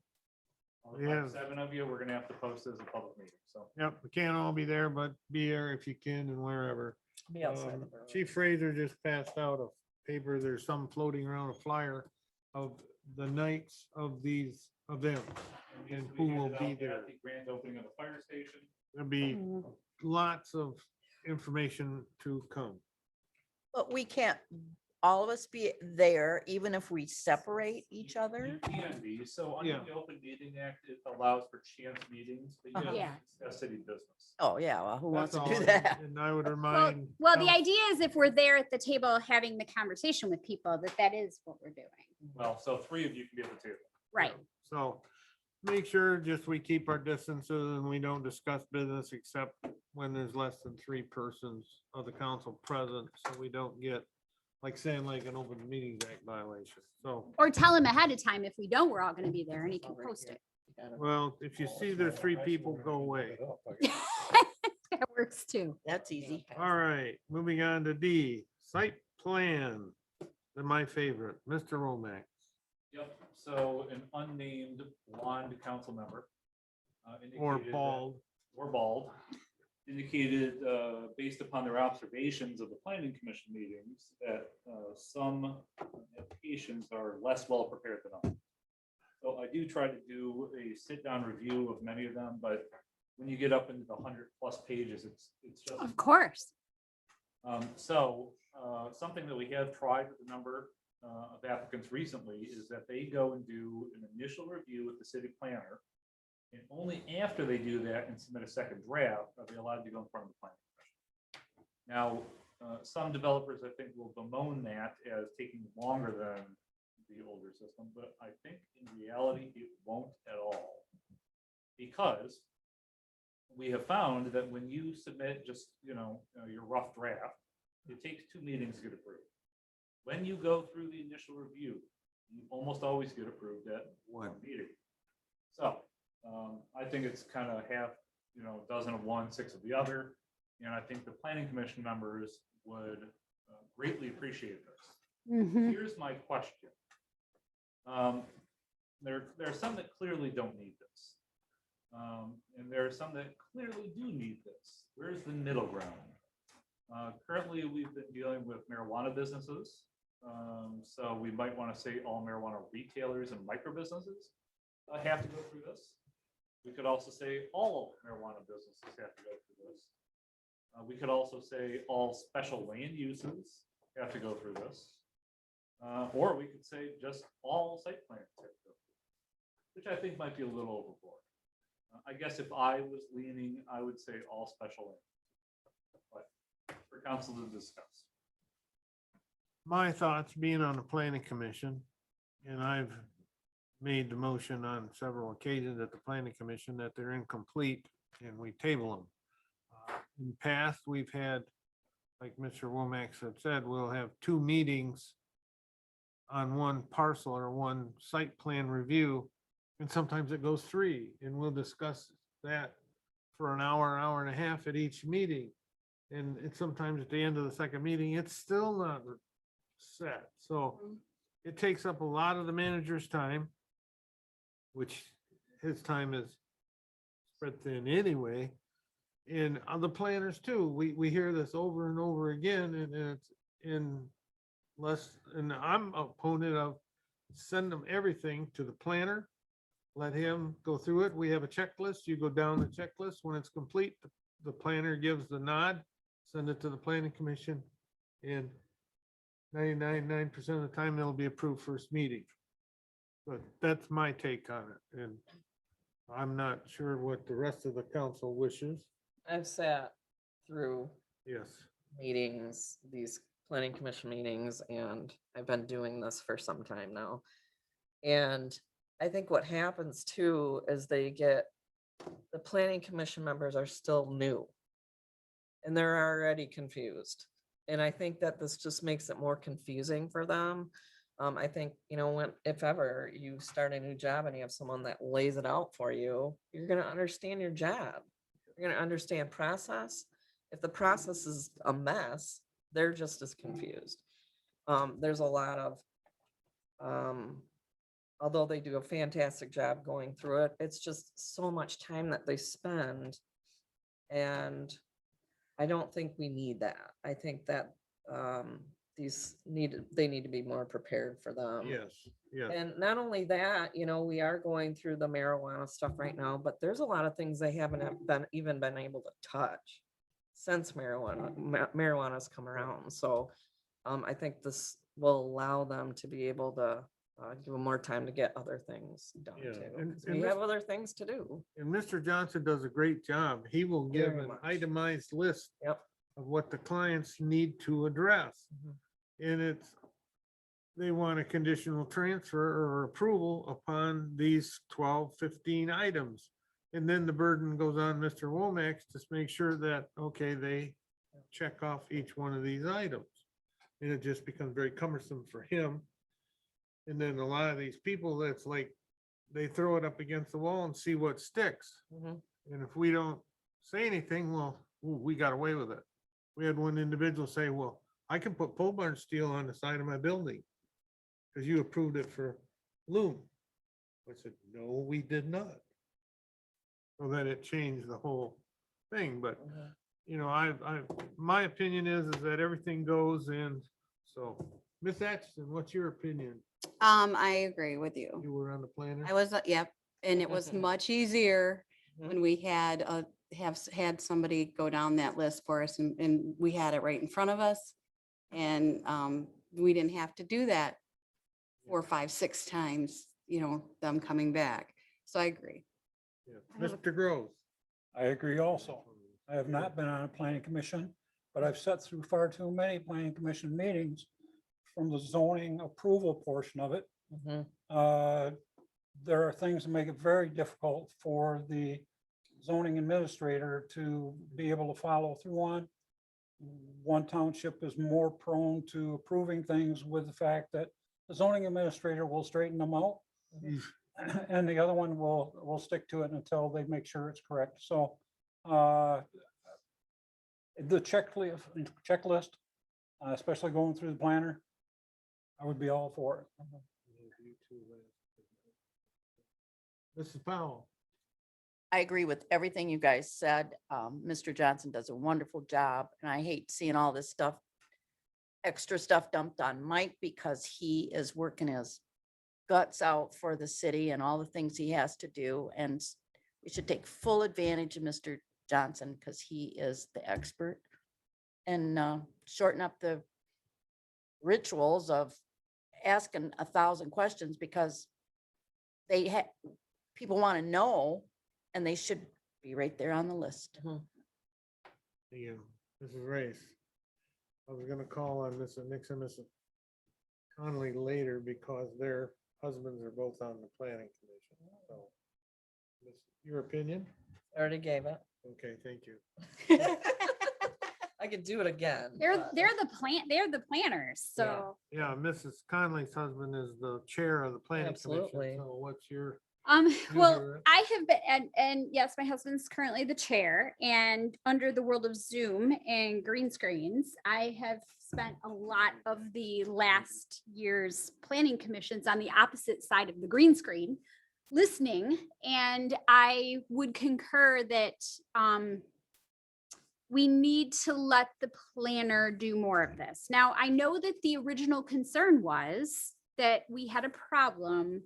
Well, Yeah. if 7 of you, we're gonna have to post it as a public meeting, so. Yep, we can't all be there, but be there if you can and wherever. Be outside the borough. Chief Fraser just passed out a paper. There's some floating around, a flyer of the nights of these events. And who We will handed be out there. at the grand opening of the fire station. There'll be Mm. lots of information to come. But we can't, all of us be there, even if we separate each You other? can be, so under Yeah. the Open Meeting Act, it allows for chance meetings, but you Uh-huh. have Yeah. to discuss city business. Oh, yeah, well, who wants That's to do all. that? And I would Well, remind. well, the council- idea is if we're there at the table having the conversation with people, that is what we're doing. Well, so 3 of you can be at the table. Right. So make sure just we keep our distances and we don't discuss business except when there's less than 3 persons of the council present, so we don't get, like saying like an Open Meetings Act violation. So, Or tell him ahead of time if we know we're all gonna be there and he can post it. well, if you see there's 3 people, go away. That works too. That's easy. All right, moving on to D, site plan. They're my favorite, Mr. Romack. Yep, so an unnamed blonde council member. Or indicated that- bald. Or bald, indicated, based upon their observations of the planning commission meetings, that some applications are less well prepared than others. So I do try to do a sit-down review of many of them, but when you get up into the 100+ pages, it's just. Of course. Something that we have tried with a number of applicants recently is that they go and do an initial review with the city planner. And only after they do that and submit a second draft are they allowed to go in front of the planning commission. Now, some developers, I think, will bemoan that as taking longer than the older system, but I think in reality, it won't at all. Because we have found that when you submit just, your rough draft, it takes 2 meetings to get approved. When you go through the initial review, you almost always get approved at 1 meeting. So I think it's kind of half, a dozen of one, 6 of the other. And I think the planning commission members would greatly appreciate this. Mhm. Here's my question. There are some that clearly don't need this. And there are some that clearly do need this. Where's the middle ground? Currently, we've been dealing with marijuana businesses. So we might want to say all marijuana retailers and micro businesses have to go through this. We could also say all marijuana businesses have to go through this. We could also say all special land uses have to go through this. Or we could say just all site plans have to go through this, which I think might be a little overboard. I guess if I was leaning, I would say all special land. But for council to discuss. My thoughts being on the planning commission, and I've made the motion on several occasions at the planning commission that they're incomplete and we table them. In the past, we've had, like Mr. Womack had said, we'll have 2 meetings on one parcel or one site plan review, and sometimes it goes 3, and we'll discuss that for an hour and a half at each meeting. And it's sometimes at the end of the second meeting, it's still not set. So it takes up a lot of the manager's time, which his time is spread thin anyway. And the planners too. We hear this over and over again, and it's in less, and I'm a opponent of send them everything to the planner. Let him go through it. We have a checklist. You go down the checklist. When it's complete, the planner gives the nod, send it to the planning commission, and 99.9% of the time it'll be approved first meeting. But that's my take on it, and I'm not sure what the rest of the council wishes. I've sat through Yes. meetings, these planning commission meetings, and I've been doing this for some time now. And I think what happens too is the planning commission members are still new. And they're already confused. And I think that this just makes it more confusing for them. I think, if ever you start a new job and you have someone that lays it out for you, you're gonna understand your job. You're gonna understand process. If the process is a mess, they're just as confused. There's a lot of although they do a fantastic job going through it, it's just so much time that they spend. And I don't think we need that. I think that they need to be more prepared for them. Yes, yes. And not only that, we are going through the marijuana stuff right now, but there's a lot of things they haven't even been able to touch since marijuana's come around. So I think this will allow them to be able to give them more time to get other things done Yeah, too. and- 'Cause and we this- have other things to do. And Mr. Johnson does a great job. He will give Very an much. itemized list Yep. of what the clients need to address. Mhm. And they want a conditional transfer or approval upon these 12, 15 items. And then the burden goes on Mr. Womack to make sure that, okay, they check off each one of these items. And it just becomes very cumbersome for him. And then a lot of these people, that's like, they throw it up against the wall and see what sticks. Mhm. And if we don't say anything, well, ooh, we got away with it. We had one individual say, well, I can put pole barn steel on the side of my building because you approved it for loom. I said, no, we did not. So then it changed the whole thing, but my opinion is that everything goes in. So, Ms. Atchison, what's your opinion? I agree with you. You were on the planner? I was, yep, and it was much easier Mhm. when we had, had somebody go down that list for us and we had it right in front of us. And, we didn't have to do that 4, 5, 6 times, them coming back. So I agree. Yeah. Mr. Groves? I agree also. I have not been on a planning commission, but I've sat through far too many planning commission meetings from the zoning approval portion of it. Mhm. There are things that make it very difficult for the zoning administrator to be able to follow through on. One township is more prone to approving things with the fact that the zoning administrator will straighten them out. And the other one will stick to it until they make sure it's correct. So the checklist, especially going through the planner, I would be all for it. Mrs. Powell? I agree with everything you guys said. Mr. Johnson does a wonderful job, and I hate seeing all this stuff, extra stuff dumped on Mike because he is working his guts out for the city and all the things he has to do. And we should take full advantage of Mr. Johnson because he is the expert, and shorten up the rituals of asking 1,000 questions because people want to know, and they should be right there on the list. Yeah, Mrs. Race. I was gonna call on Mrs. Nixon, Mrs. Connolly later because their husbands are both on the planning commission. So, your opinion? I already gave it. Okay, thank you. I could do it again. They're but- they're the planners, so. Yeah, Mrs. Conley's husband is the chair of the planning commission. Absolutely. So what's your? Well, hear it. I have been, and yes, my husband's currently the chair, and under the world of Zoom and green screens, I have spent a lot of the last year's planning commissions on the opposite side of the green screen, listening, and I would concur that we need to let the planner do more of this. Now, I know that the original concern was that we had a problem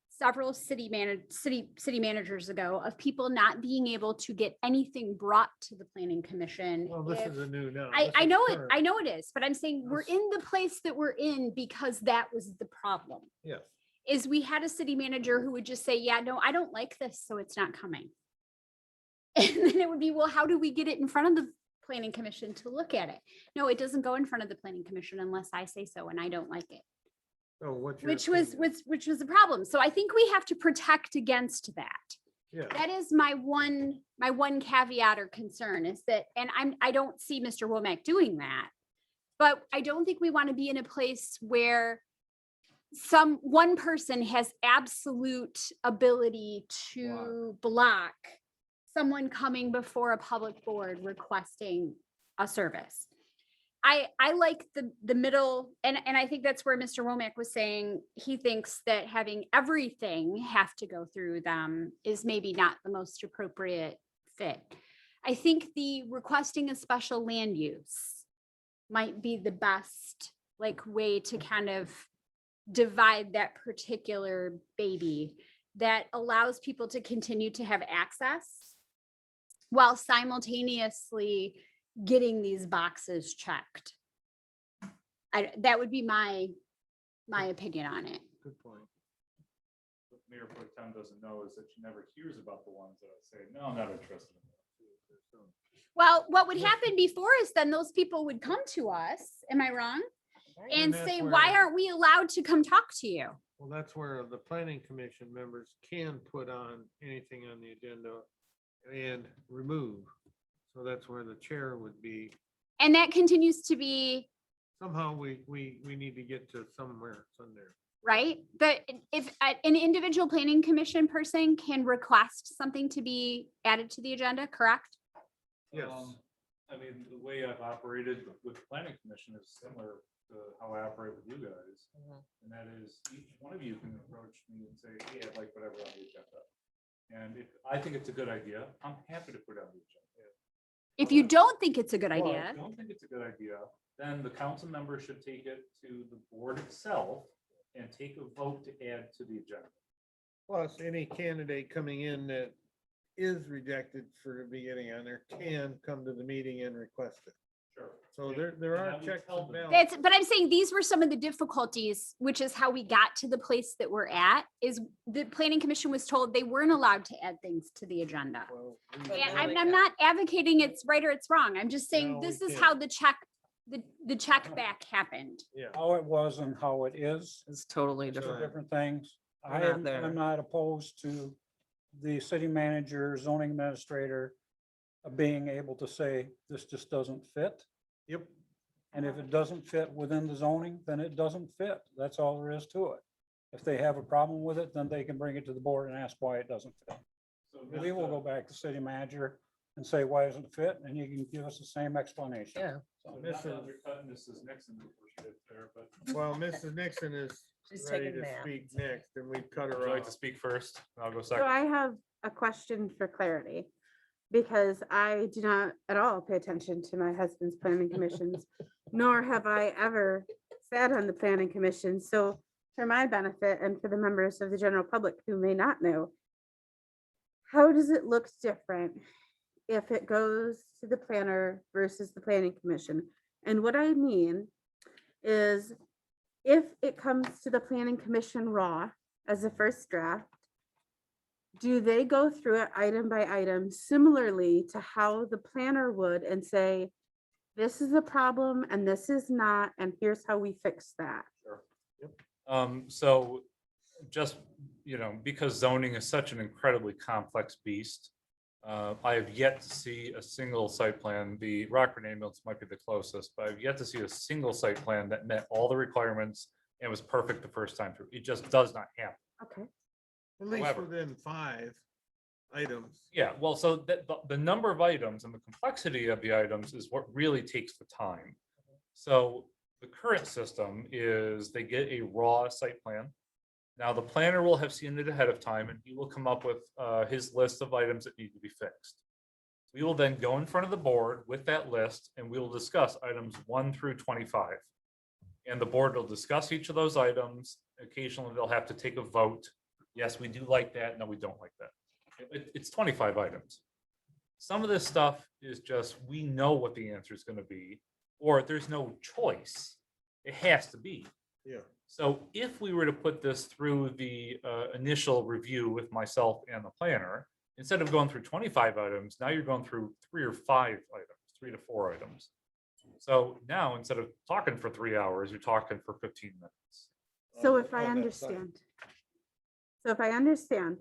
several city managers ago of people not being able to get anything brought to the planning commission. Well, this if- is a new now. I This is know current. I know it is, but I'm saying we're This- in the place that we're in because that was the problem. Yes. Is we had a city manager who would just say, yeah, no, I don't like this, so it's not coming. And then it would be, well, how do we get it in front of the planning commission to look at it? No, it doesn't go in front of the planning commission unless I say so, and I don't like it. So what's your? Which was, opinion? which was the problem. So I think we have to protect against that. Yeah, That is my one caveat or concern is that, and I don't see Mr. Womack doing that. But I don't think we want to be in a place where one person has absolute ability to block someone coming before a public board requesting a service. I like the middle, and I think that's where Mr. Womack was saying, he thinks that having everything have to go through them is maybe not the most appropriate fit. I think the requesting a special land use might be the best like way to kind of divide that particular baby that allows people to continue to have access while simultaneously getting these boxes checked. That would be my opinion on it. Good point. What Mayor Pro Tem doesn't know is that she never hears about the ones that say, no, I'm not interested in that. Well, what would happen before is then those people would come to us, am I wrong? And that's say, where- why aren't we allowed to come talk to you? Well, that's where the planning commission members can put on anything on the agenda and remove. So that's where the chair would be. And that continues to be, Somehow we need to get to somewhere, there. right? But if an individual planning commission person can request something to be added to the agenda, correct? Yes. I mean, the way I've operated with the planning commission is similar to how I operate with you guys. And that is each one of you can approach me and say, hey, I'd like whatever on the agenda. And if I think it's a good idea, I'm happy to put it on the agenda. If you don't think it's a good Well, if idea, I don't think it's a good idea, then the council member should take it to the board itself and take a vote to add to the agenda. Plus, any candidate coming in that is rejected for beginning on there can come to the meeting and request it. Sure. So there And I are would checks tell and them. balances. but I'm saying these were some of the difficulties, which is how we got to the place that we're at, is the planning commission was told they weren't allowed to add things to the agenda. Well, But And now I'm, they I'm can. not advocating it's right or it's wrong. I'm just saying No, this we is can't. how the check back happened. Yeah. How it was and how it is, It's totally two different. different things. We're not there. I'm not opposed to the city manager, zoning administrator being able to say, this just doesn't fit. Yep. And if it doesn't fit within the zoning, then it doesn't fit. That's all there is to it. If they have a problem with it, then they can bring it to the board and ask why it doesn't fit. So We will go back to city manager and say, why doesn't it fit? And you can give us the same explanation. Yeah. So So not this to is- undercut Mrs. Nixon before she gets there, but Well, Mrs. Nixon is She's ready taking to naps. speak next and we cut would her you like to off. speak first? I'll go So second. I have a question for clarity, because I do not at all pay attention to my husband's planning commissions, nor have I ever sat on the planning commission. So for my benefit and for the members of the general public who may not know, how does it look different if it goes to the planner versus the planning commission? And what I mean is, if it comes to the planning commission raw as a first draft, do they go through it item by item similarly to how the planner would and say, this is a problem and this is not, and here's how we fix that? So just, because zoning is such an incredibly complex beast, I have yet to see a single site plan. The Rockford ambulance might be the closest, but I've yet to see a single site plan that met all the requirements and was perfect the first time through. It just does not happen. Okay. At least However- within 5 items. Yeah, well, so the number of items and the complexity of the items is what really takes the time. So the current system is they get a raw site plan. Now, the planner will have seen it ahead of time and he will come up with his list of items that need to be fixed. We will then go in front of the board with that list and we will discuss items 1 through 25. And the board will discuss each of those items. Occasionally, they'll have to take a vote. Yes, we do like that. No, we don't like that. It's 25 items. Some of this stuff is just, we know what the answer is going to be, or there's no choice. It has to be. Yeah. So if we were to put this through the initial review with myself and the planner, instead of going through 25 items, now you're going through 3 or 5 items, 3 to 4 items. So now, instead of talking for 3 hours, you're talking for 15 minutes. So on- if I on that site. understand,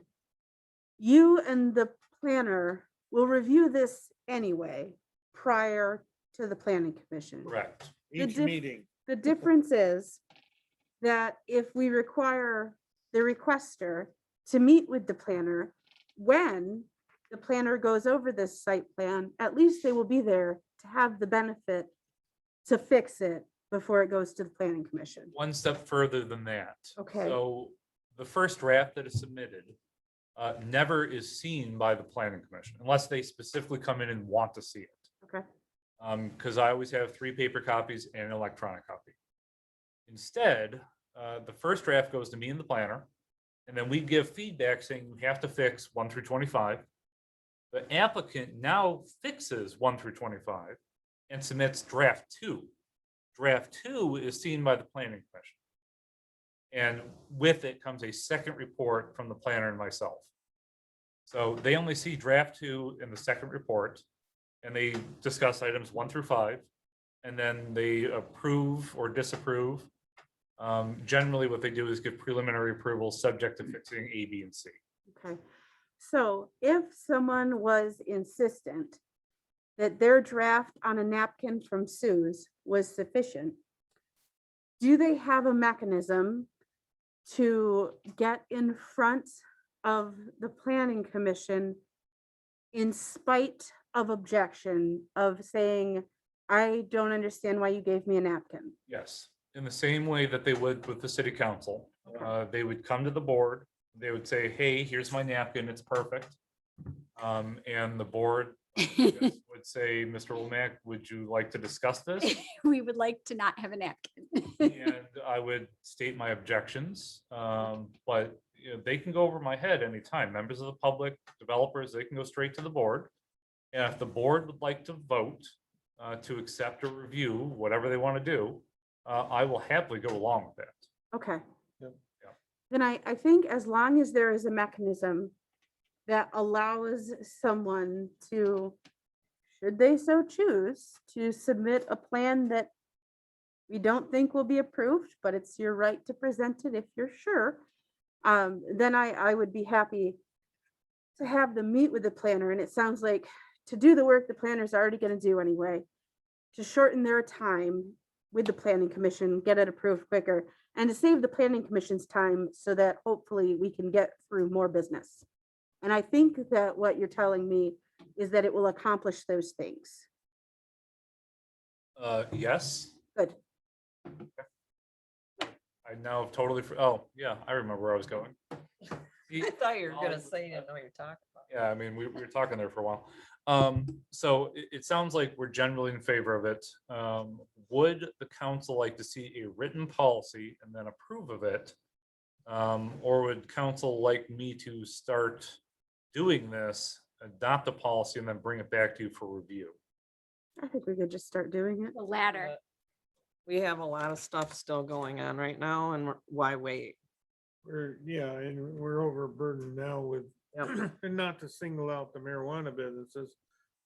you and the planner will review this anyway prior to the planning commission. Correct. Each diff- meeting. The difference is that if we require the requester to meet with the planner, when the planner goes over this site plan, at least they will be there to have the benefit to fix it before it goes to the planning commission. One step further than that. Okay. So the first draft that is submitted never is seen by the planning commission unless they specifically come in and want to see it. Okay. Because I always have 3 paper copies and an electronic copy. Instead, the first draft goes to me and the planner, and then we give feedback saying you have to fix 1 through 25. The applicant now fixes 1 through 25 and submits draft 2. Draft 2 is seen by the planning commission. And with it comes a second report from the planner and myself. So they only see draft 2 in the second report, and they discuss items 1 through 5, and then they approve or disapprove. Generally, what they do is give preliminary approval subject to fixing A, B, and C. Okay. So if someone was insistent that their draft on a napkin from Sue's was sufficient, do they have a mechanism to get in front of the planning commission in spite of objection of saying, I don't understand why you gave me a napkin? Yes, in the same way that they would with the city council. They would come to the board, they would say, hey, here's my napkin, it's perfect. And the board would say, Mr. Womack, would you like to discuss this? We would like to not have a napkin. And I would state my objections, but you know, they can go over my head anytime. Members of the public, developers, they can go straight to the board. And if the board would like to vote to accept or review whatever they want to do, I will happily go along with that. Okay. Yep. Yeah. Then I think as long as there is a mechanism that allows someone to, should they so choose, to submit a plan that we don't think will be approved, but it's your right to present it if you're sure, then I would be happy to have them meet with the planner. And it sounds like to do the work the planner's already going to do anyway, to shorten their time with the planning commission, get it approved quicker, and to save the planning commission's time so that hopefully we can get through more business. And I think that what you're telling me is that it will accomplish those things. Yes, Good. I now have totally, oh, yeah, I remember where I was going. I thought you were gonna say you didn't know what you're talking about. Yeah, I mean, we were talking there for a while. So it sounds like we're generally in favor of it. Would the council like to see a written policy and then approve of it? Or would council like me to start doing this, adopt a policy and then bring it back to you for review? I think we could just start doing it. The latter. But we have a lot of stuff still going on right now, and why wait? And we're overburdened now with, Yep. and not to single out the marijuana businesses,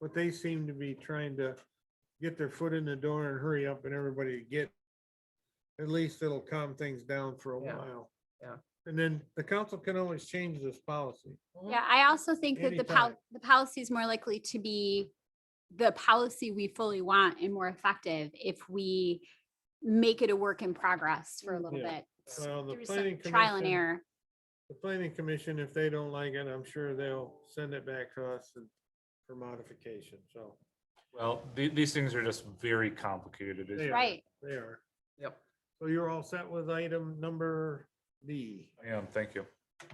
but they seem to be trying to get their foot in the door and hurry up and everybody get, at least it'll calm things down for a Yeah. while. Yeah. And then the council can always change this policy. Yeah, I also think that Anytime. the policy is more likely to be the policy we fully want and more effective if we make it a work in progress for a little Yeah. bit. Well, the Through some planning trial and commission- error. The planning commission, if they don't like it, I'm sure they'll send it back to us for modification, so. Well, these things are just very complicated. They are. Right. They are. Yep. So you're all set with item number D. I am, thank you.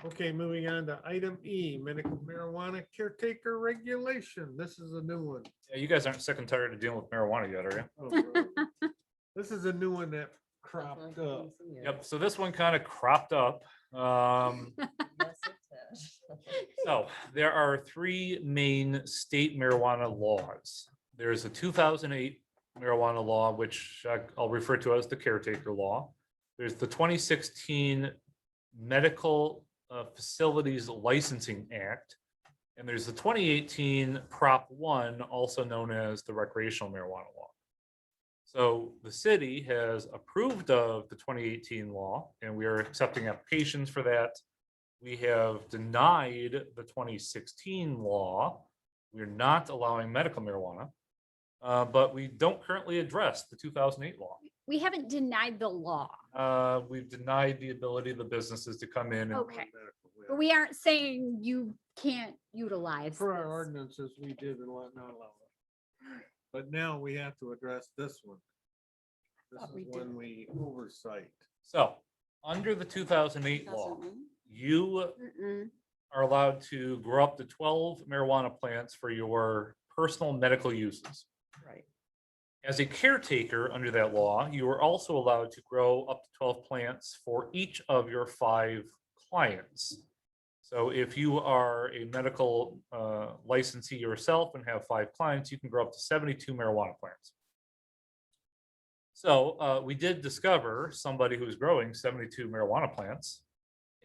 Okay, moving on to item E, medical marijuana caretaker regulation. This is a new one. Yeah, you guys aren't sick and tired of dealing with marijuana yet, are you? Oh, bro. This is a new one that cropped up. Yep, so this one kind of cropped up. Yes, it is. So there are 3 main state marijuana laws. There's a 2008 marijuana law, which I'll refer to as the caretaker law. There's the 2016 Medical Facilities Licensing Act. And there's the 2018 Prop 1, also known as the recreational marijuana law. So the city has approved of the 2018 law, and we are accepting applications for that. We have denied the 2016 law. We're not allowing medical marijuana, but we don't currently address the 2008 law. We haven't denied the law, We've denied the ability of the businesses to come in. and- Okay. but we aren't saying you can't utilize For our this. ordinances, we did and what not allow it. But now we have to address this one. This Thought we is did. when we oversight. So, under the 2008 law, you Mm-mm. are allowed to grow up to 12 marijuana plants for your personal medical uses. Right. As a caretaker under that law, you are also allowed to grow up to 12 plants for each of your 5 clients. So if you are a medical licensee yourself and have 5 clients, you can grow up to 72 marijuana plants. So we did discover somebody who's growing 72 marijuana plants,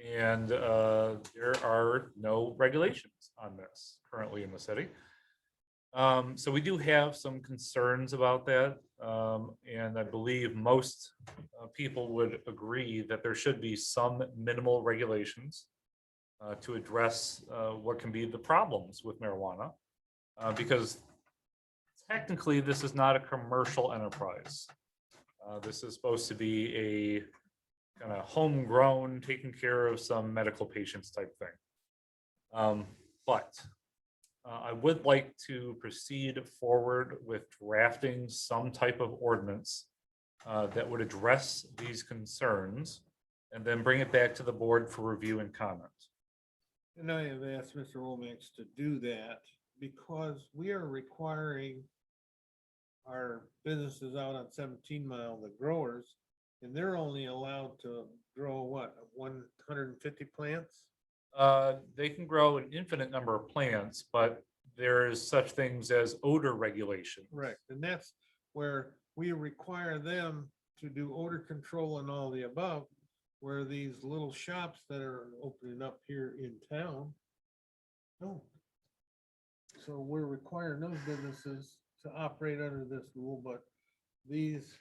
and there are no regulations on this currently in the city. So we do have some concerns about that. And I believe most people would agree that there should be some minimal regulations to address what can be the problems with marijuana. Because technically, this is not a commercial enterprise. This is supposed to be a kind of homegrown, taking care of some medical patients type thing. But I would like to proceed forward with drafting some type of ordinance that would address these concerns and then bring it back to the board for review and comment. And I have asked Mr. Womack to do that because we are requiring our businesses out on 17 Mile, the growers, and they're only allowed to grow what, 150 plants? They can grow an infinite number of plants, but there's such things as odor regulation. Right, and that's where we require them to do odor control and all the above, where these little shops that are opening up here in town. No. So we're requiring those businesses to operate under this rule, but these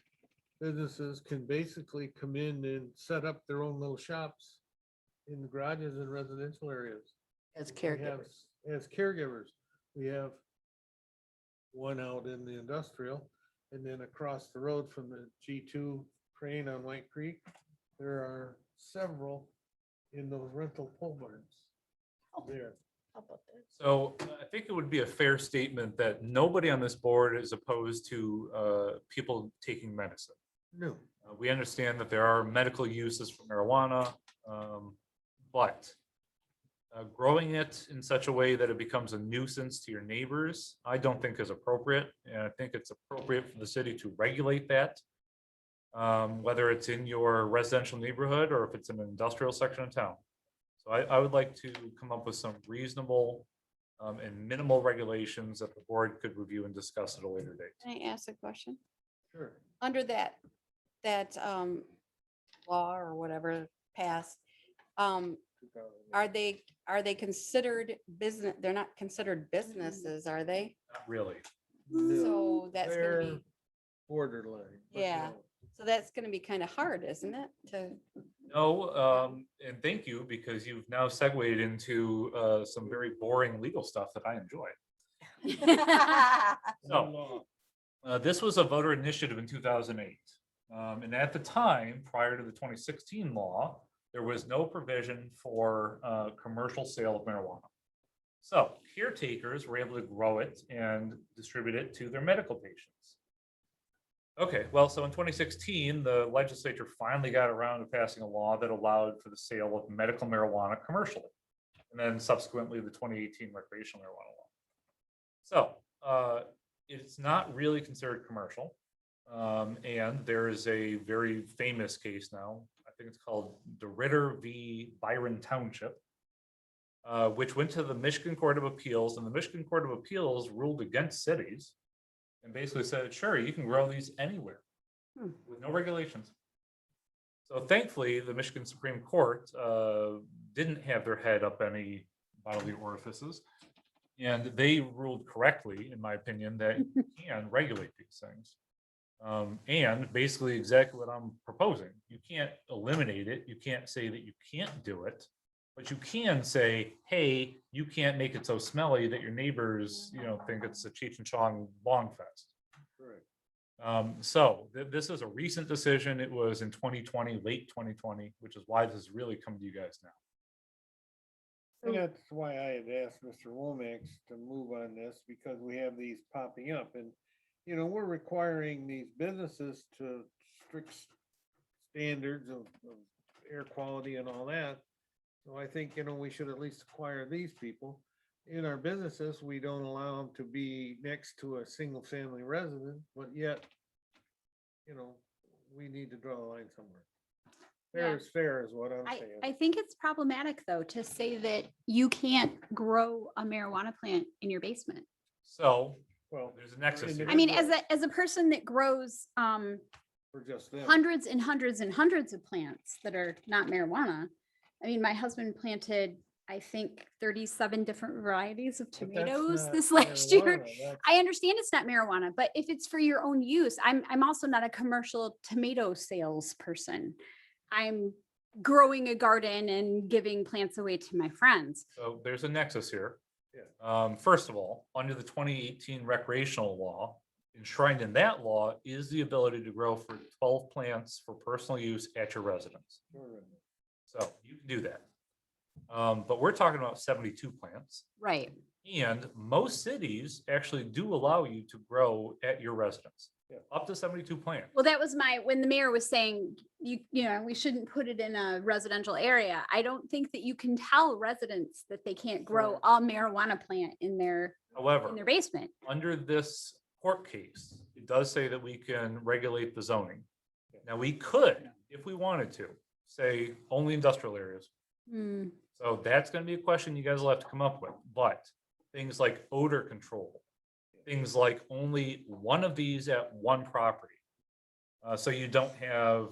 businesses can basically come in and set up their own little shops in the garages and residential areas. As We have- caregivers. As caregivers, we have one out in the industrial, and then across the road from the G2 crane on White Creek, there are several in those rental pole barns there. How about that? So I think it would be a fair statement that nobody on this board is opposed to people taking medicine. No, We understand that there are medical uses for marijuana, but growing it in such a way that it becomes a nuisance to your neighbors, I don't think is appropriate. And I think it's appropriate for the city to regulate that. Whether it's in your residential neighborhood or if it's in an industrial section of town. So I would like to come up with some reasonable and minimal regulations that the board could review and discuss at a later date. Can I ask a question? sure. Under that law or whatever passed, are they considered business? They're not considered businesses, are they? Not really. So that's gonna They're be, borderline. but Yeah. no. so that's gonna be kind of hard, isn't it? To, No, and thank you, because you've now segued into some very boring legal stuff that I enjoy. So, this was a voter initiative in 2008. And at the time, prior to the 2016 law, there was no provision for commercial sale of marijuana. So caretakers were able to grow it and distribute it to their medical patients. Okay, well, so in 2016, the legislature finally got around to passing a law that allowed for the sale of medical marijuana commercially. And then subsequently, the 2018 recreational marijuana law. So it's not really considered commercial. And there is a very famous case now, I think it's called DeRitter v. Byron Township, which went to the Michigan Court of Appeals, and the Michigan Court of Appeals ruled against cities and basically said, sure, you can grow these anywhere with no regulations. So thankfully, the Michigan Supreme Court didn't have their head up any bodily orifices. And they ruled correctly, in my opinion, that you can regulate these things. And basically exactly what I'm proposing. You can't eliminate it. You can't say that you can't do it, but you can say, hey, you can't make it so smelly that your neighbors, think it's a Cheech and Chong Bong Fest. Correct. So this is a recent decision. It was in 2020, late 2020, which is why this has really come to you guys now. And that's why I had asked Mr. Womack to move on this, because we have these popping up and, we're requiring these businesses to strict standards of air quality and all that. So I think, we should at least acquire these people. In our businesses, we don't allow them to be next to a single family resident, but yet, we need to draw a line somewhere. Yeah. Fair is what I'm I saying. think it's problematic though, to say that you can't grow a marijuana plant in your basement. So Well, there's a nexus here. I mean, as a person that grows, for just them. hundreds and hundreds and hundreds of plants that are not marijuana. I mean, my husband planted, I think, 37 different varieties of But that's tomatoes not this last year. marijuana, that's- I understand it's not marijuana, but if it's for your own use, I'm also not a commercial tomato salesperson. I'm growing a garden and giving plants away to my friends. So there's a nexus here. Yeah. First of all, under the 2018 recreational law, enshrined in that law is the ability to grow for 12 plants for personal use at your residence. So you can do that. But we're talking about 72 plants. Right. And most cities actually do allow you to grow at your residence, Yeah. up to 72 plants. Well, that was when the mayor was saying, we shouldn't put it in a residential area. I don't think that you can tell residents that they can't grow Right. a marijuana plant in their However, basement. under this court case, it does say that we can regulate the zoning. Now, we could, if we wanted to, say only industrial areas. Hmm. So that's gonna be a question you guys will have to come up with, but things like odor control, things like only one of these at one property. So you don't have,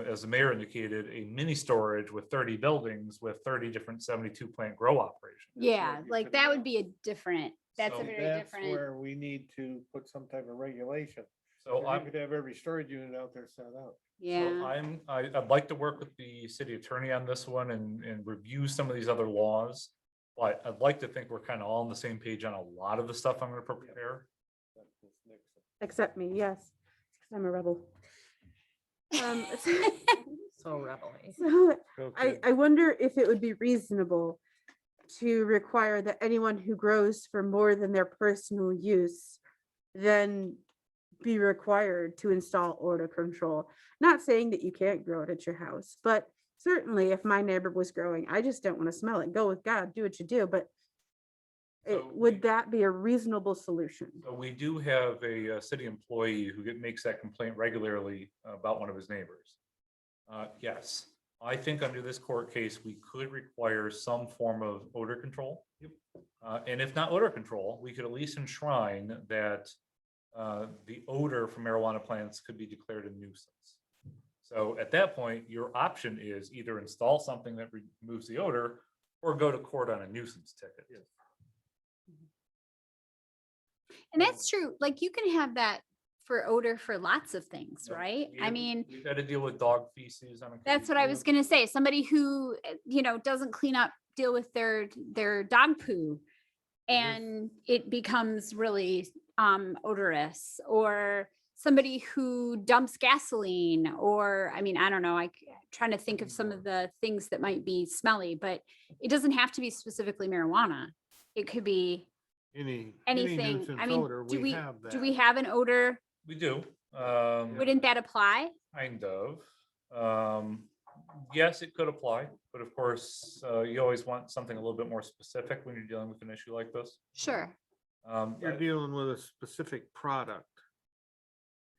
as the mayor indicated, a mini storage with 30 buildings with 30 different 72 plant grow operations. Yeah, what you like could that would allow. be a different, that's a So very That's different. where we need to put some type of regulation. So You I'm, could have every storage unit out there set up. so Yeah, I'd like to work with the city attorney on this one and review some of these other laws. But I'd like to think we're kind of all on the same page on a lot of the stuff I'm gonna prepare. That's what's next. Accept me, yes, 'cause I'm a rebel. So rebelly. So Okay. I wonder if it would be reasonable to require that anyone who grows for more than their personal use then be required to install odor control. Not saying that you can't grow it at your house, but certainly if my neighbor was growing, I just don't want to smell it. Go with God, do what you do, but So would we- that be a reasonable solution? So we do have a city employee who makes that complaint regularly about one of his neighbors. Yes, I think under this court case, we could require some form of odor control. And if not odor control, we could at least enshrine that the odor from marijuana plants could be declared a nuisance. So at that point, your option is either install something that removes the odor or go to court on a nuisance ticket. and that's true. Like you can have that for odor for lots of things, Yeah, right? I mean, We've had to deal with dog feces on. that's what I was gonna say. Somebody who, doesn't clean up, deal with their dog poo. And it becomes really odorous, or somebody who dumps gasoline, or, I mean, I don't know, trying to think of some of the things that might be smelly, but it doesn't have to be specifically marijuana. It could be Any anything. nuisance I mean, odor, do we, have do we that. have an odor? We do. Wouldn't that apply? Kind of. Yes, it could apply, but of course, you always want something a little bit more specific when you're dealing with an issue like this. Sure. You're dealing with a specific product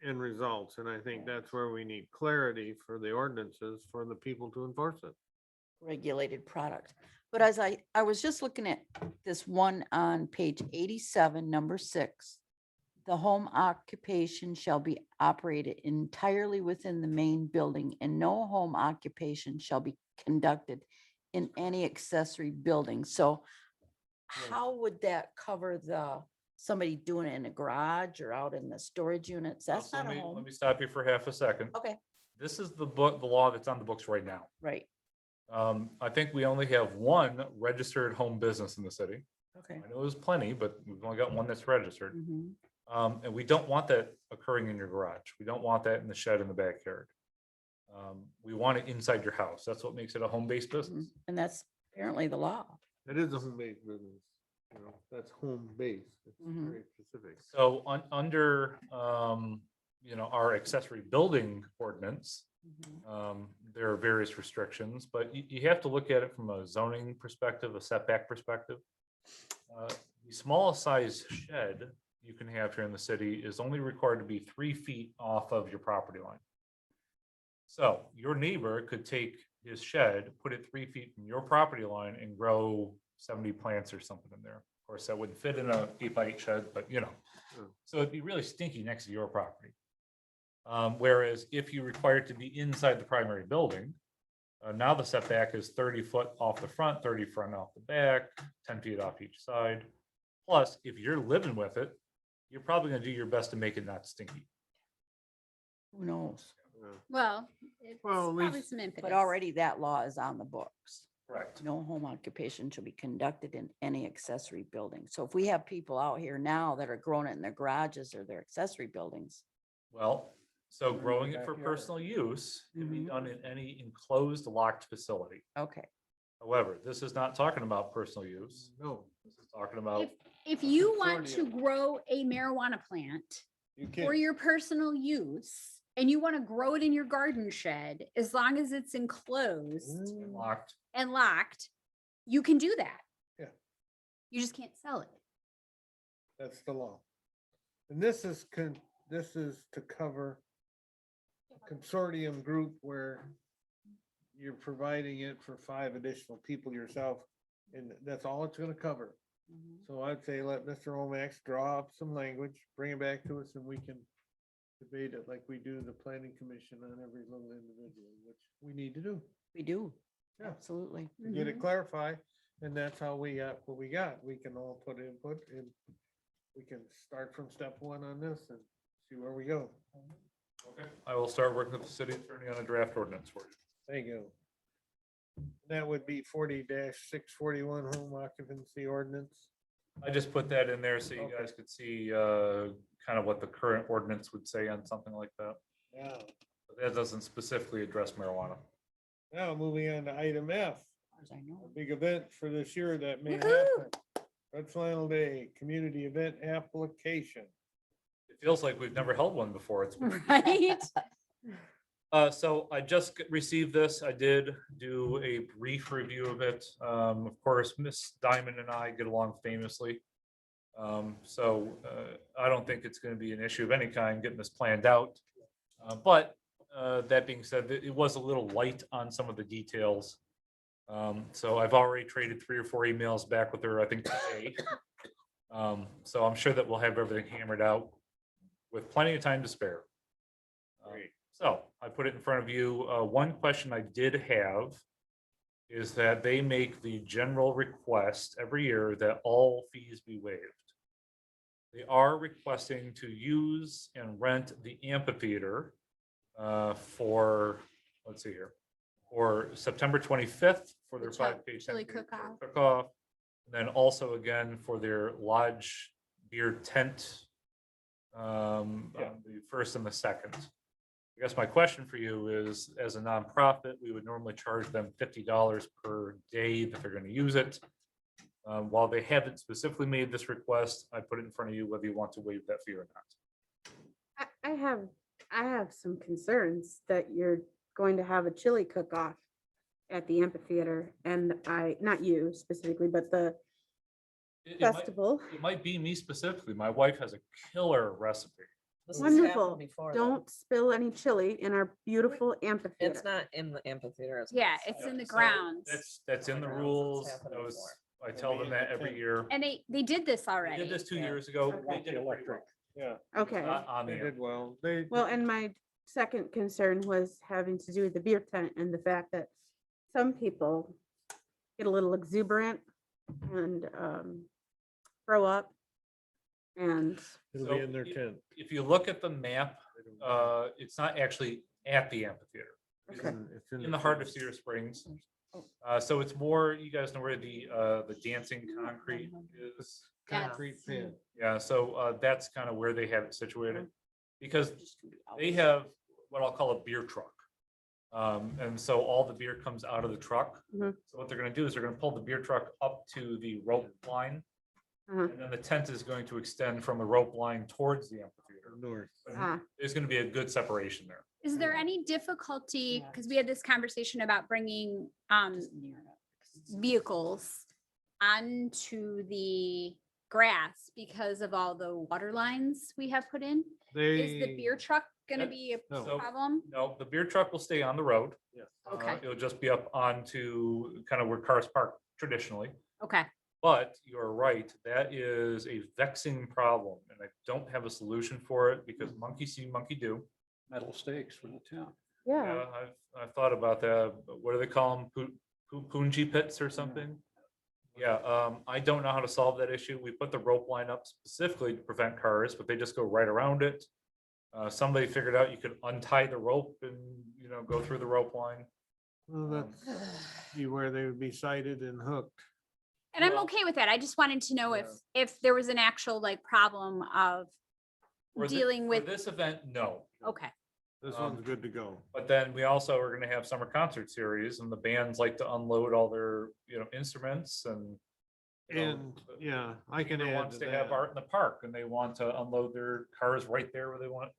and results, and I think that's where we need clarity for the ordinances for the people to enforce it. Regulated product. But as I was just looking at this one on page 87, number 6. The home occupation shall be operated entirely within the main building, and no home occupation shall be conducted in any accessory building. So how would that cover somebody doing it in a garage or out in the storage units? That's So not a Let home. me stop you for half a second. Okay, This is the law that's on the books right now. right, I think we only have one registered home business in the city. okay. I know there's plenty, but we've only got one that's registered. Mhm. And we don't want that occurring in your garage. We don't want that in the shed in the backyard. We want it inside your house. That's what makes it a home-based business. And that's apparently the law. That is a home-based business, that's home-based, it's Mhm. very specific. So under, our accessory building ordinance, ordinance. There are various restrictions, but you have to look at it from a zoning perspective, a setback perspective. The smallest size shed you can have here in the city is only required to be 3 feet off of your property line. So your neighbor could take his shed, put it 3 feet from your property line and grow 70 plants or something in there. Of course, that wouldn't fit in a 8x8 shed, but you know, so it'd be really stinky next to your property. Whereas if you require it to be inside the primary building, now the setback is 30 foot off the front, 30 front off the back, 10 feet off each side. Plus, if you're living with it, you're probably gonna do your best to make it not stinky. Who knows? Well, it's Well, we- probably some impetus. But already that law is on the books. Correct. No home occupation shall be conducted in any accessory building. So if we have people out here now that are growing it in their garages or their accessory buildings, Well, so growing it for personal use can be done in any enclosed locked facility. okay. However, this is not talking about personal use. No, This is talking about, If you want to grow a marijuana plant you for can't. your personal use and you want to grow it in your garden shed, as long as it's enclosed locked. and locked, you can do that. Yeah. You just can't sell it. That's the law. And this is to cover a consortium group where you're providing it for 5 additional people yourself, and that's all it's gonna cover. So I'd say let Mr. Omax draw up some language, bring it back to us, and we can debate it like we do the planning commission on every little individual, which we need to do We do. Yeah. Absolutely. to get it clarified. And that's how we got what we got. We can all put input and we can start from step 1 on this and see where we go. Okay. I will start working with the city attorney on a draft ordinance for you. Thank you. That would be 40-641 home occupancy ordinance. I just put that in there so you guys could see kind of what the current ordinance would say on something like that. Yeah. But that doesn't specifically address marijuana. Now moving on to item F, As I know. a big event for this year that may Woohoo! happen. Red Flannel Day, community event application. It feels like we've never held one before. It's Right? So I just received this. I did do a brief review of it. Of course, Miss Diamond and I get along famously. So I don't think it's going to be an issue of any kind getting this planned out. But that being said, it was a little light on some of the details. So I've already traded 3 or 4 emails back with her, I think today. So I'm sure that we'll have everything hammered out with plenty of time to spare. So I put it in front of you. One question I did have is that they make the general request every year that all fees be waived. They are requesting to use and rent the amphitheater for, let's see here, for September 25th for their The chili 5K chili 10K cook-off. cook-off. And then also again for their lodge beer tent on the 1st and the 2nd. I guess my question for you is, as a nonprofit, we would normally charge them $50 per day that they're going to use it. While they haven't specifically made this request, I put it in front of you whether you want to waive that fee or not. I have some concerns that you're going to have a chili cook-off at the amphitheater, and not you specifically, but the It might- festival. It might be me specifically. My wife has a killer recipe. This has happened Wonderful. before, though. Don't spill any chili in our beautiful It's amphitheater. not in the amphitheater. Yeah, it's in the So grounds. That's in the Grounds, it's rules. happened That was, before. I tell them that every year. And they did this They already. did this 2 Yeah. years ago. Okay. They did it pretty well. Yeah, Okay. Not on they the did well. They. Well, and my second concern was having to do with the beer tent and the fact that some people get a little exuberant and throw up. And It'll So be in their if- tent. If you look at the map, it's not actually at the amphitheater. It's Okay. It's in the heart of Cedar Springs. So it's more, you guys know where the dancing concrete is. Concrete pit. Yeah, so that's kind of where they have it situated. Because they have what I'll call a beer truck. And so all the beer comes out of the truck. Mhm. So what they're gonna do is they're gonna pull the beer truck up to the rope line. Uh-huh. And then the tent is going to extend from the rope line towards the amphitheater. North. Ah, There's gonna be a good separation there. Is there any difficulty, because we had this conversation about bringing vehicles onto the grass because of all the water lines we have put in? Is the beer truck gonna That- be a No. problem? No, the beer truck will stay on the road. Okay. It'll just be up onto kind of where cars park traditionally. Okay, But you're right, that is a vexing problem, and I don't have a solution for it because monkey see, monkey do. Metal stakes for the town. yeah. I've thought about that. But what do they call them? Punji pits or something? Yeah, I don't know how to solve that issue. We put the rope line up specifically to prevent cars, but they just go right around it. Somebody figured out you could untie the rope and, go through the rope line. Well, that's be where they would be sighted and hooked. and I'm Well, okay with that. I just wanted to know if there was an actual like problem of For thi- dealing for with, this event, no. okay, This Um, one's good to go. But then we also are gonna have summer concert series and the bands like to unload all their, instruments and. And, yeah, I can Chamber add wants to to have that. art in the park and they want to unload their cars right there where they want.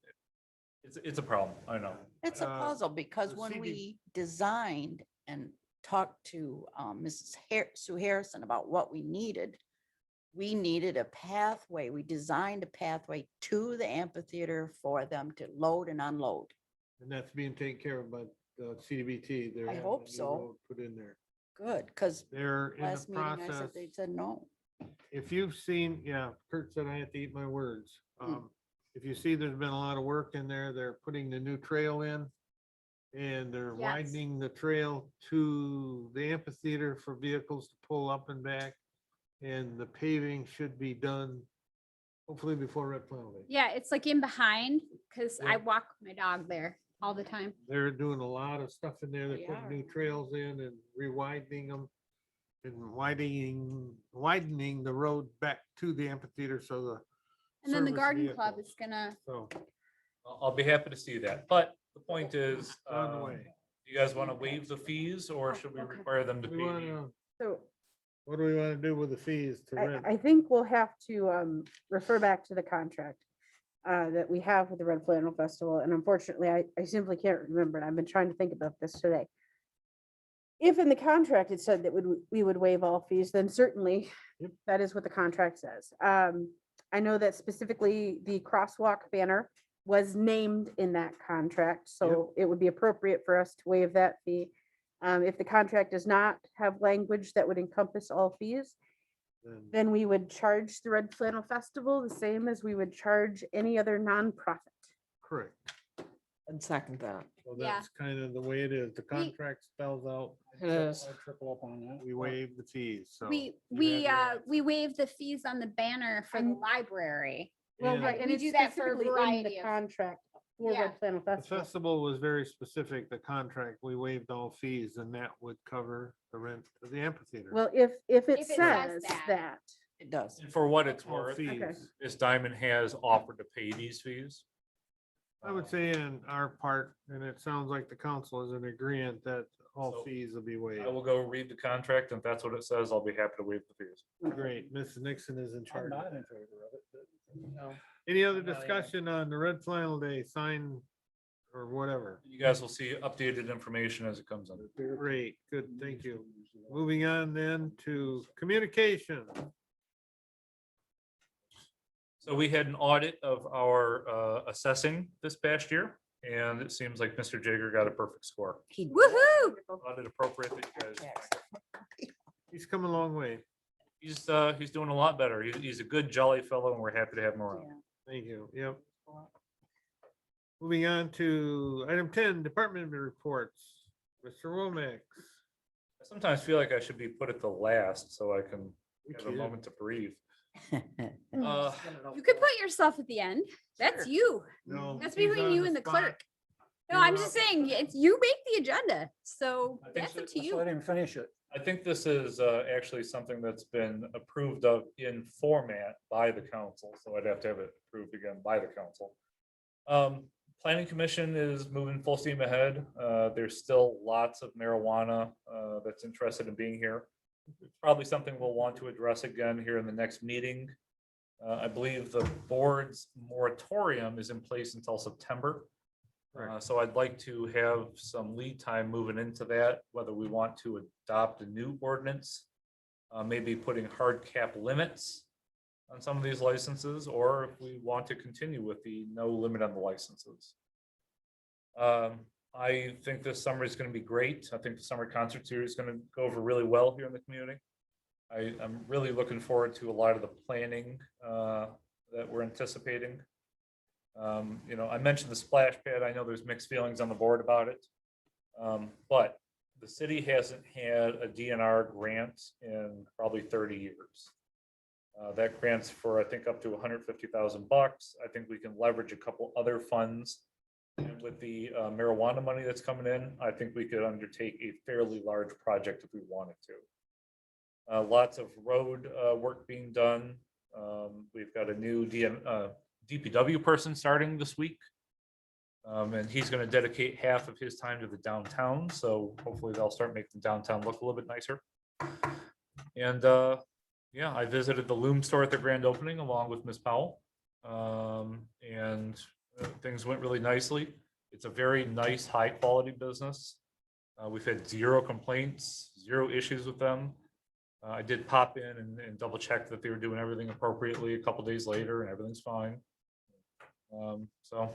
It's a problem, I know. It's a puzzle because the when CD we designed and talked to Mrs. Sue Harrison about what we needed a pathway. We designed a pathway to the amphitheater for them to load and unload. And that's being taken care of by the CDBT. They're I having hope a new so. road Put in there. Good, because They're in the last meeting I process. said, they said no. If you've seen, yeah, Kurt said I have to eat my words. If you see, there's been a lot of work in there. They're putting the new trail in. And they're Yes. widening the trail to the amphitheater for vehicles to pull up and back. And the paving should be done hopefully before Red Flannel Day. yeah, it's like in behind, because I Yeah. walk my dog there all the time. They're doing a lot of stuff in there. They're They putting are. new trails in and re-widening them. And widening the road back to the amphitheater so the. And then the service garden club vehicles- is gonna, So, I'll be happy to see that, but the point is, on the do way. you guys want to waive the fees or should we Okay. require them to We pay? wanna, So what do we want to do with the fees to rent? I think we'll have to refer back to the contract that we have with the Red Flannel Festival. And unfortunately, I simply can't remember. And I've been trying to think about this today. If in the contract it said that we would waive all fees, then certainly Yep. that is what the contract says. I know that specifically the crosswalk banner was named in that contract, so it would be appropriate for us to waive that fee. If the contract does not have language that would encompass all fees, Then then we would charge the Red Flannel Festival the same as we would charge any other nonprofit. Correct. And second that. So Yeah. that's kind of the way it is. The contract spells out, It is. I triple up on that. we waive the fees, so. we you have your- we waive the fees on the banner for the And- library. Well, And right, and We it's do that for a specifically in variety the of- contract for Yeah. Red Flannel The Festival. festival was very specific, the contract, we waived all fees and that would cover the rent of the amphitheater. Well, if If it it says says that. that, It does. And for what it's All worth, fees. this Diamond has offered to pay these fees. I would say in our part, and it sounds like the council is in agreement that all So, fees will be I waived. will go read the contract and if that's what it says, I'll be happy to waive the fees. Great, Mrs. Nixon is in I'm charge. not in favor of it, but Any other discussion on the Red Flannel Day sign or whatever? You guys will see updated information as it comes in. Great, good, thank you. Moving on then to communication. So we had an audit of our assessing this past year, and it seems like Mr. Jager got a perfect score. He did. Woohoo! Audit appropriate that you guys. He's come a long way. He's doing a lot better. He's a good jolly fellow and we're happy to have him around. Yeah. Thank you, yep. Moving on to item 10, department reports. Mr. Womack. I sometimes feel like I should be put at the last so I can We have a can. moment to breathe. You Uh, could put yourself at the end. That's you. No, That's he's between on you and the spot. clerk. No, You're I'm just up. saying, it's, you make the agenda, so I think that's so. up to let's you. let him finish it. I think this is actually something that's been approved of in format by the council, so I'd have to have it approved again by the council. Planning Commission is moving full steam ahead. There's still lots of marijuana that's interested in being here. Probably something we'll want to address again here in the next meeting. I believe the board's moratorium is in place until September. So I'd like to have some lead time moving into that, whether we want to adopt a new ordinance, maybe putting hard cap limits on some of these licenses, or if we want to continue with the no limit on the licenses. I think this summer is going to be great. I think the summer concert series is going to go over really well here in the community. I'm really looking forward to a lot of the planning that we're anticipating. You know, I mentioned the splash pad. I know there's mixed feelings on the board about it. But the city hasn't had a DNR grant in probably 30 years. That grants for, I think, up to $150,000. I think we can leverage a couple other funds. And with the marijuana money that's coming in, I think we could undertake a fairly large project if we wanted to. Lots of road work being done. We've got a new DPW person starting this week. And he's going to dedicate half of his time to the downtown. So hopefully they'll start making the downtown look a little bit nicer. And yeah, I visited the Loom store at their grand opening along with Ms. Powell. And things went really nicely. It's a very nice, high quality business. We've had zero complaints, zero issues with them. I did pop in and double check that they were doing everything appropriately a couple days later and everything's fine. So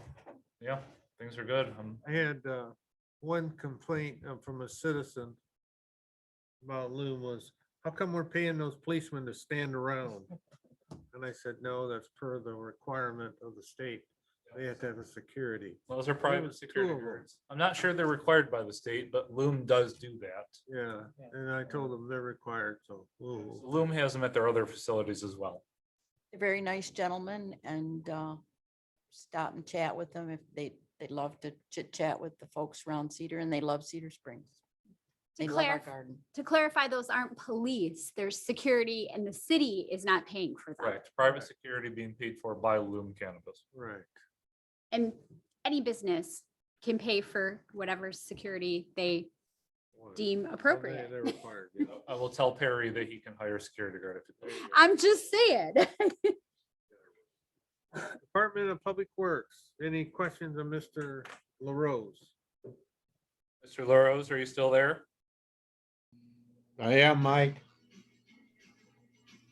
yeah, things are good. I had one complaint from a citizen about Loom was, how come we're paying those policemen to stand around? And I said, no, that's per the requirement of the state. They have to have a security. Those are private was two security of 'em. guards. I'm not sure they're required by the state, but Loom does do that. Yeah, and I told them they're required, so. ooh. Loom has them at their other facilities as well. They're very nice gentlemen and stop and chat with them if they love to chit chat with the folks around Cedar and they love Cedar Springs. They love our garden. To clarify, those aren't police. There's security and the city is not paying for them. Correct. Private security being paid for by Loom Cannabis. Right. And any business can pay for whatever security they deem Well, appropriate. They're required. yeah. I will tell Perry that he can hire a security guard if he. I'm just saying. Department of Public Works, any questions of Mr. LaRose? Mr. Laros, are you still there? I am, Mike.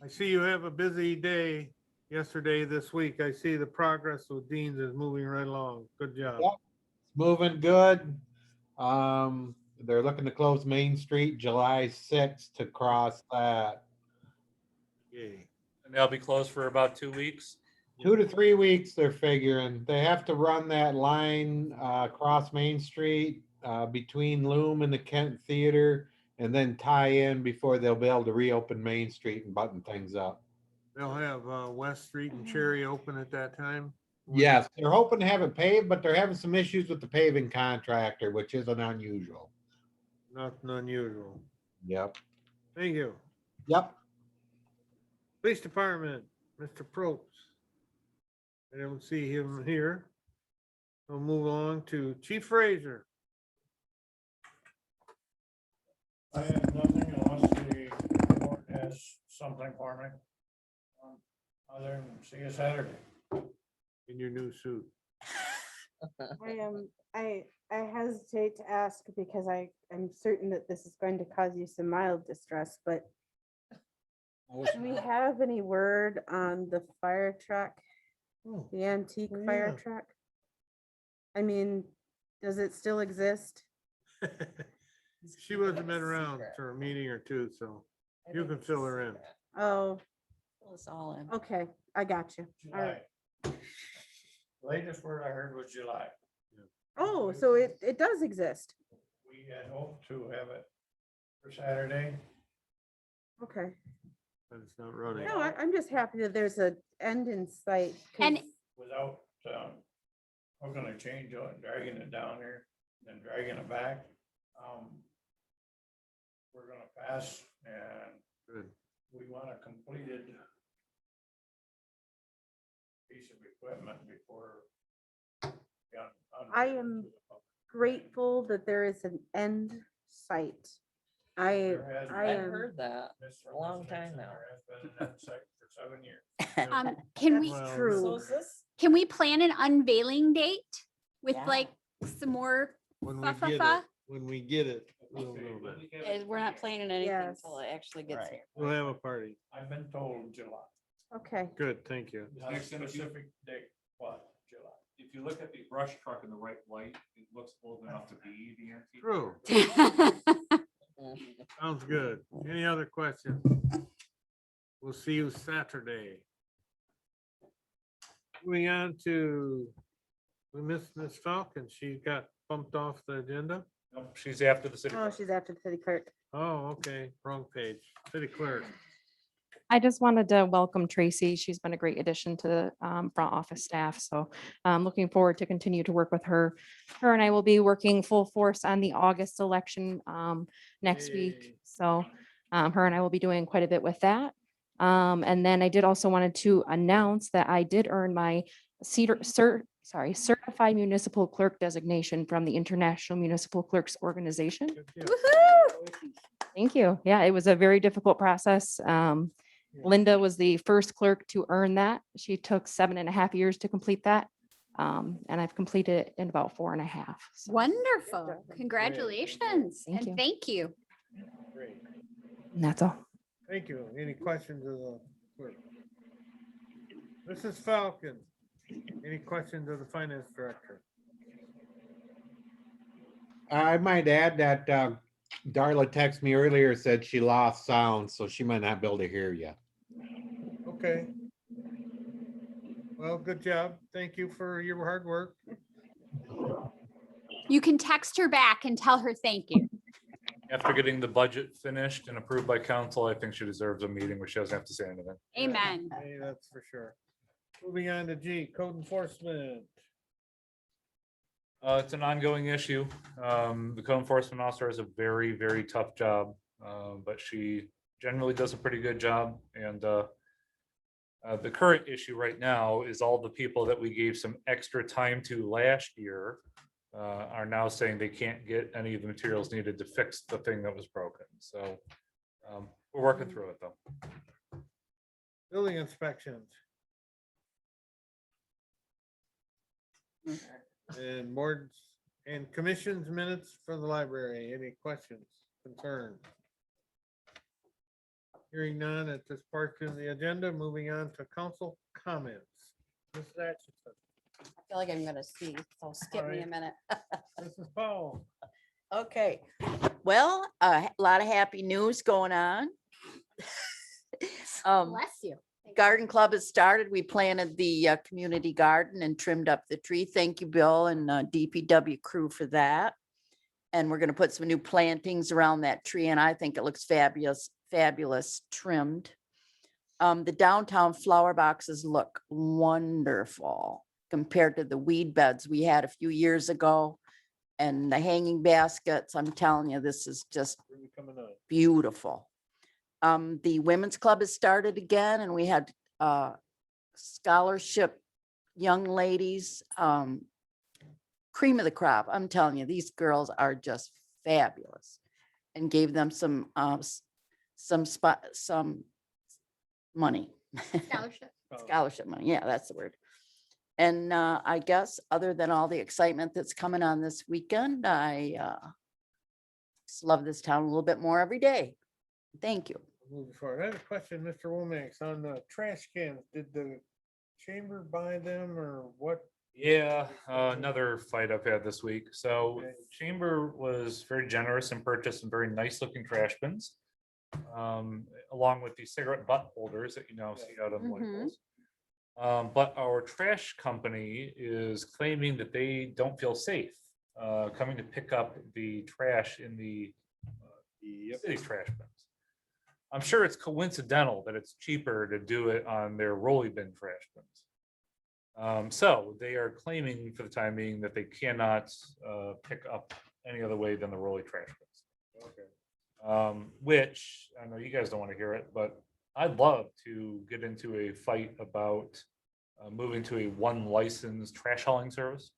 I see you have a busy day yesterday, this week. I see the progress with Dean's is moving right along. Good job. Yep. It's moving good. They're looking to close Main Street July 6th to cross that. Yay. And they'll be closed for about 2 weeks. 2 to 3 weeks, they're figuring. They have to run that line across Main Street between Loom and the Kent Theater and then tie in before they'll be able to reopen Main Street and button things up. They'll have West Street and Cherry open at that time? Yes, they're hoping to have it paved, but they're having some issues with the paving contractor, which isn't unusual. Nothing unusual. Yep. Thank you. Yep. Police Department, Mr. Probst. I don't see him here. We'll move along to Chief Fraser. I have nothing unless the board has something for me. Other than see you Saturday. In your new suit. I hesitate to ask because I'm certain that this is going to cause you some mild distress, but do we have any word on the fire truck, Oh, the antique Oh, fire yeah. truck? I mean, does it still exist? She wasn't been around for a meeting or two, so you can fill her in. Oh, Fill us all in. okay, I got you. All right. July. Latest word I heard was July. Oh, so it does exist. We had hoped to have it for Saturday. Okay. But it's not running. No, I'm just happy that there's an end in sight. 'cause- And Without, we're gonna change it, dragging it down here, then dragging it back. We're gonna pass and Good. we want a completed piece of equipment before. I am grateful that there is an end sight. I There has I been- I've am, heard that. Mr. a long time Nixon, now. there has been an insight for 7 years. Can we, Well, True. can we plan an unveiling date with Yeah. like some more? When Fa, we fa, get fa. it, when we get it, we'll move it. We're not planning anything Yes. until it actually gets Right. here. We'll have a party. I've been told July. Okay. Good, thank you. Not a Next, if you- specific date, what, July? If you look at the brush truck in the right light, it looks old enough to be the antique. True. Sounds good. Any other questions? We'll see you Saturday. Moving on to, we missed Miss Falcon. She got bumped off the agenda. Nope, she's after the city. Oh, clerk. she's after the city clerk. Oh, okay, wrong page. City clerk. I just wanted to welcome Tracy. She's been a great addition to the front office staff. So I'm looking forward to continue to work with her. Her and I will be working full force on the August election next Yay. week. So her and I will be doing quite a bit with that. And then I did also wanted to announce that I did earn my certified municipal clerk designation from the International Municipal Clerks Organization. Good deal. Thank you. Yeah, it was a very difficult process. Linda was the first clerk to earn that. She took 7.5 years to complete that. And I've completed it in about 4.5. So Wonderful. Congratulations. Thank you. And thank you. Great. that's all. Thank you. Any questions of the clerk? Mrs. Falcon, any questions of the finance director? I might add that Darla texted me earlier, said she lost sound, so she might not be able to hear you. Okay. Well, good job. Thank you for your hard work. You can text her back and tell her thank you. After getting the budget finished and approved by council, I think she deserves a meeting where she doesn't have to say anything. Amen. Hey, that's for sure. Moving on to G, code enforcement. It's an ongoing issue. The code enforcement officer has a very, very tough job, but she generally does a pretty good job. And the current issue right now is all the people that we gave some extra time to last year are now saying they can't get any of the materials needed to fix the thing that was broken. So we're working through it though. Building inspections. And boards and commissions minutes for the library. Any questions, concerns? Hearing none at this part of the agenda, moving on to council comments. Mrs. Atchison, I feel like I'm gonna see, so skip me a Alright. minute. Mrs. Powell. Okay, well, a lot of happy news going on. Bless you. Garden Club has started. We planted the community garden and trimmed up the tree. Thank you, Bill and DPW crew for that. And we're gonna put some new plantings around that tree and I think it looks fabulous, fabulous trimmed. The downtown flower boxes look wonderful compared to the weed beds we had a few years ago. And the hanging baskets, I'm telling you, this is just Really coming on. beautiful. The Women's Club has started again and we had scholarship young ladies, cream of the crop. I'm telling you, these girls are just fabulous. And gave them some money. Scholarship. Scholarship money, yeah, that's the word. And I guess other than all the excitement that's coming on this weekend, I just love this town a little bit more every day. Thank you. Moving forward, I have a question, Mr. Womack, on the trash cans. Did the chamber buy them or what? Yeah, another fight I've had this week. So Okay. Chamber was very generous and purchased some very nice looking trash bins. Along with the cigarette butt holders that you now see out on the Mhm. labels. But our trash company is claiming that they don't feel safe coming to pick up the trash in the city trash bins. I'm sure it's coincidental that it's cheaper to do it on their rolly bin trash bins. So they are claiming for the time being that they cannot pick up any other way than the rolly trash bins. Okay. Which I know you guys don't want to hear it, but I'd love to get into a fight about moving to a one licensed trash hauling service.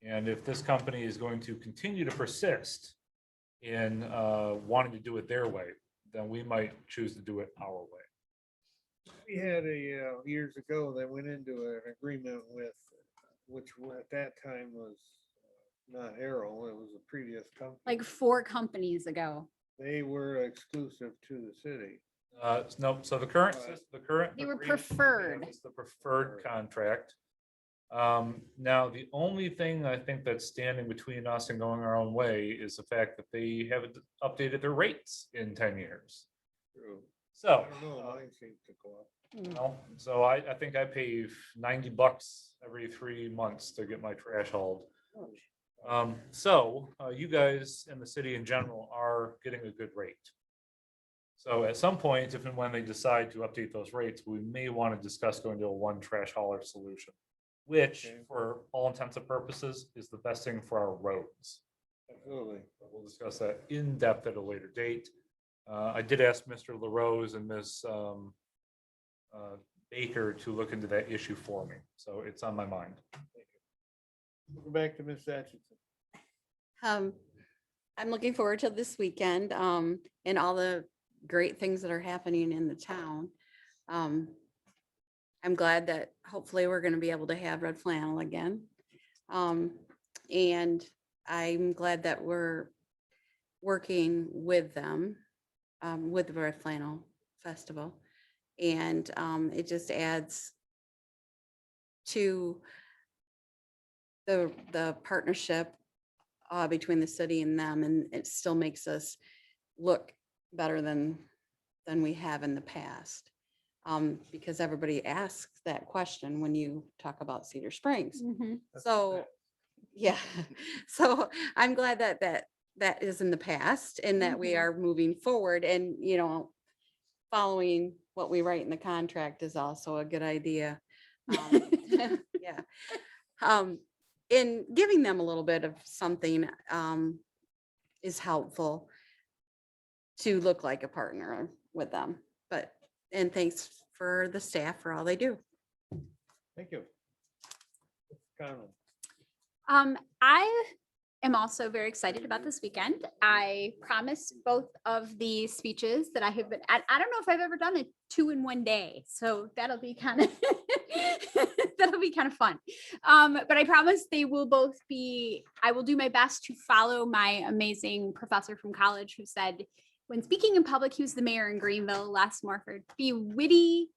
And if this company is going to continue to persist in wanting to do it their way, then we might choose to do it our way. We had years ago, they went into an agreement with, at that time was not Arrow, it was a previous company. Like 4 companies ago. They were exclusive to the city. No, so the current, Right. the current. They were agreement we have preferred. is the preferred contract. Now, the only thing I think that's standing between us and going our own way is the fact that they haven't updated their rates in 10 years. True. So. I don't know, mine seems to go up. No, so I think I pay $90 every 3 months to get my trash hauled. You guys and the city in general are getting a good rate. So at some point, if and when they decide to update those rates, we may want to discuss going to a one trash hauler solution, which Okay. for all intents and purposes is the best thing for our roads. Absolutely. But we'll discuss that in depth at a later date. I did ask Mr. LaRose and Ms. Baker to look into that issue for me, so it's on my mind. Go back to Ms. Atchison. I'm looking forward to this weekend, and all the great things that are happening in the town. I'm glad that hopefully we're gonna be able to have Red Flannel again. And I'm glad that we're working with them, with the Red Flannel Festival. And it just adds to the partnership between the city and them, and it still makes us look better than we have in the past. Because everybody asks that question when you talk about Cedar Springs. Mhm. So, yeah, so I'm glad that that is in the past and that we Mhm. are moving forward, and, you know, following what we write in the contract is also a good idea. Yeah. In giving them a little bit of something is helpful to look like a partner with them. But, and thanks for the staff for all they do. Thank you. Conlon. I am also very excited about this weekend. I promised both of the speeches that I have been, I don't know if I've ever done it 2 in 1 day, so that'll be kind of, that'll be kind of fun. But I promise they will both be, I will do my best to follow my amazing professor from college who said, when speaking in public, he was the mayor in Greenville, Les Morford, be witty,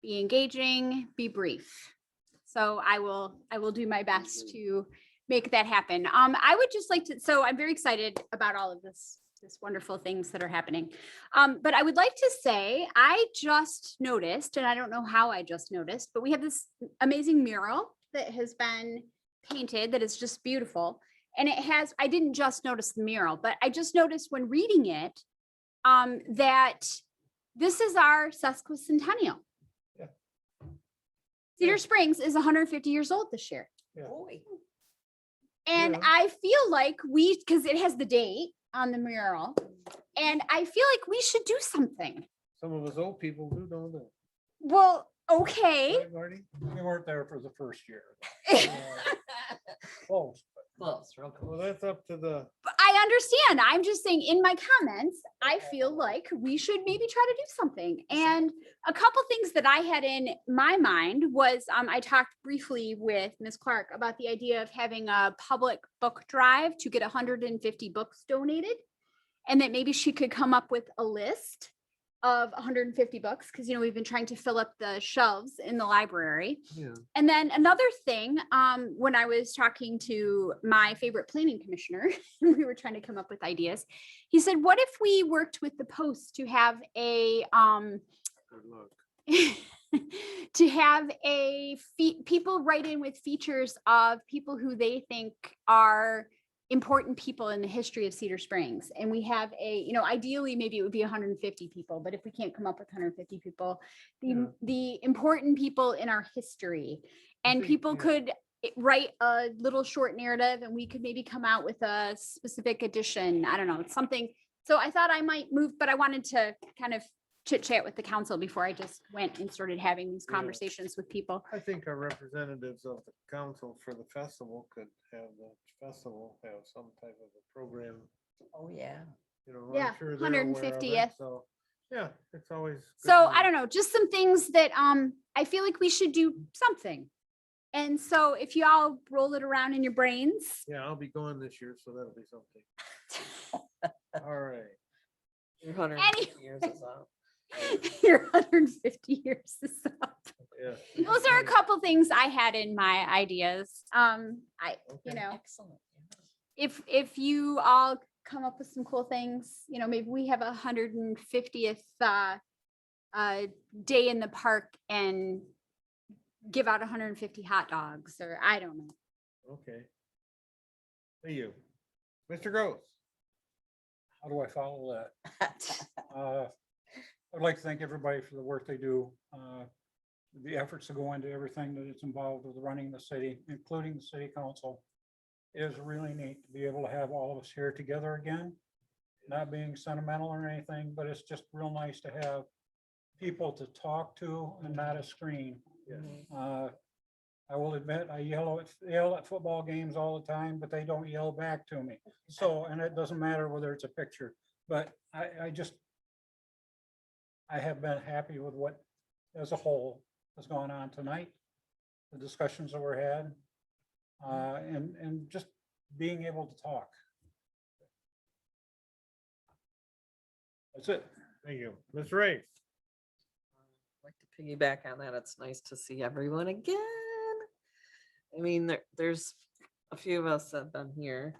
be engaging, be brief. So I will do my best to make that happen. I would just like to, so I'm very excited about all of this wonderful things that are happening. But I would like to say, I just noticed, and I don't know how I just noticed, but we have this amazing mural that has been painted that is just beautiful. And it has, I didn't just notice the mural, but I just noticed when reading it, that this is our sesquicentennial. Yeah. Cedar Springs is 150 years old this year. Boy. And Yeah. I feel like because it has the date on the mural, and I feel like we should do something. Some of us old people do know that. Well, okay. Right, Marty? We weren't there for the first year. Close. Close, real close. Well, that's up to the, But I understand. I'm just saying in my comments, I feel like we should maybe try to do something. And a couple things that I had in my mind was I talked briefly with Ms. Clark about the idea of having a public book drive to get 150 books donated. And that maybe she could come up with a list of 150 books, because, you know, we've been trying to fill up the shelves in the library. yeah. And then another thing, when I was talking to my favorite planning commissioner, we were trying to come up with ideas. He said, what if we worked with the Post to have a, Good luck. to have people write in with features of people who they think are important people in the history of Cedar Springs. And we have ideally, maybe it would be 150 people, but if we can't come up with 150 people, the important people in our history, and people could write a little short narrative, and we could maybe come out with a specific edition. I don't know, something. So I thought I might move, but I wanted to kind of chit chat with the council before I just went and started having these Yeah. conversations with people. I think our representatives of the council for the festival could have the festival have some type of a program, Oh, yeah. you know. I'm Yeah, sure they're aware of it, 150th. So Yeah, it's always. So I don't know, just some things that I feel like we should do something. And so if you all roll it around in your brains, Yeah, I'll be going this year, so that'll be something. All right. Your 150 years is up. your 150 years is up. Yeah. Those are a couple things I had in my ideas. You know, Excellent. if you all come up with some cool things, you know, maybe we have 150th day in the park and give out 150 hot dogs, or I don't know. Okay. See you. Mr. Gross. How do I follow that? I'd like to thank everybody for the work they do. The efforts to go into everything that is involved with running the city, including the city council. It is really neat to be able to have all of us here together again. Not being sentimental or anything, but it's just real nice to have people to talk to and not a screen. I will admit, I yell at football games all the time, but they don't yell back to me. So, and it doesn't matter whether it's a picture, but I have been happy with what, as a whole, has gone on tonight. The discussions that were had, and just being able to talk. That's it. Thank you. Ms. Ray. I'd like to piggyback on that. It's nice to see everyone again. I mean, there's a few of us that have been here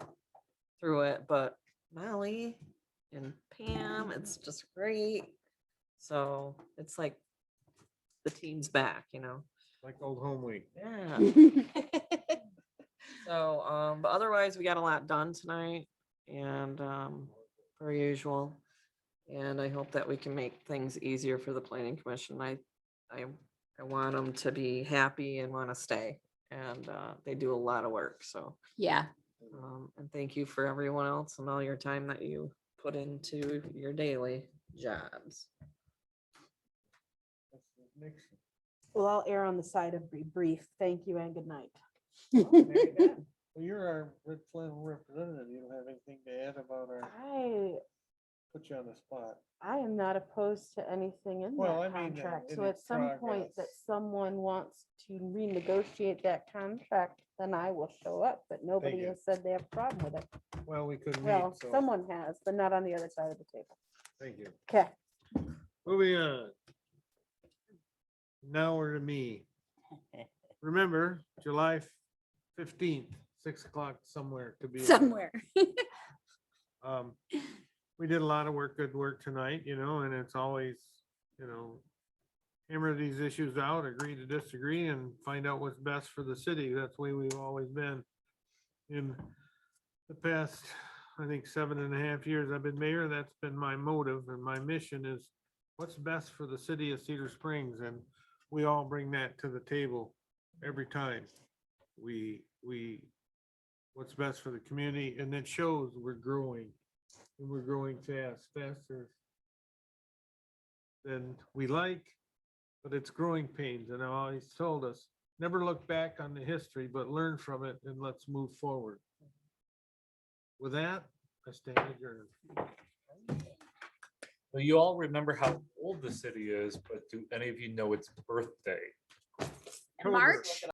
through it, but Molly and Pam, it's just great. So it's like the team's back, you know? Like old home week. Yeah. So, but otherwise, we got a lot done tonight and, per usual. And I hope that we can make things easier for the planning commission. I want them to be happy and want to stay. And, they do a lot of work, so. Yeah. And thank you for everyone else and all your time that you put into your daily jobs. Well, I'll err on the side of be brief. Thank you and good night. Very good. Well, you're our Red Flannel representative. You don't have anything to add about our, put you on the spot. I am not opposed to anything in Well, that I mean, contract. in So its at some point that progress. someone wants to renegotiate that contract, then I will show up, but nobody you. has said they have a problem with it. Well, we couldn't Well, meet, so, someone has, but not on the other side of the table. thank you. Okay. Moving on. Now we're to me. Remember, July 15th, 6 o'clock somewhere to be. Somewhere. We did a lot of work, good work tonight, you know, and it's always, you know, hammer these issues out, agree to disagree and find out what's best for the city. That's the way we've always been. In the past, I think 7.5 years I've been mayor, that's been my motive and my mission is what's best for the city of Cedar Springs, and we all bring that to the table every time. We what's best for the community, and it shows we're growing, and we're growing fast, faster than we like, but it's growing pains, and I always told us, never look back on the history, but learn from it, and let's move forward. With that, I stand adjourned. Well, you all remember how old the city is, but do any of you know its birthday? March.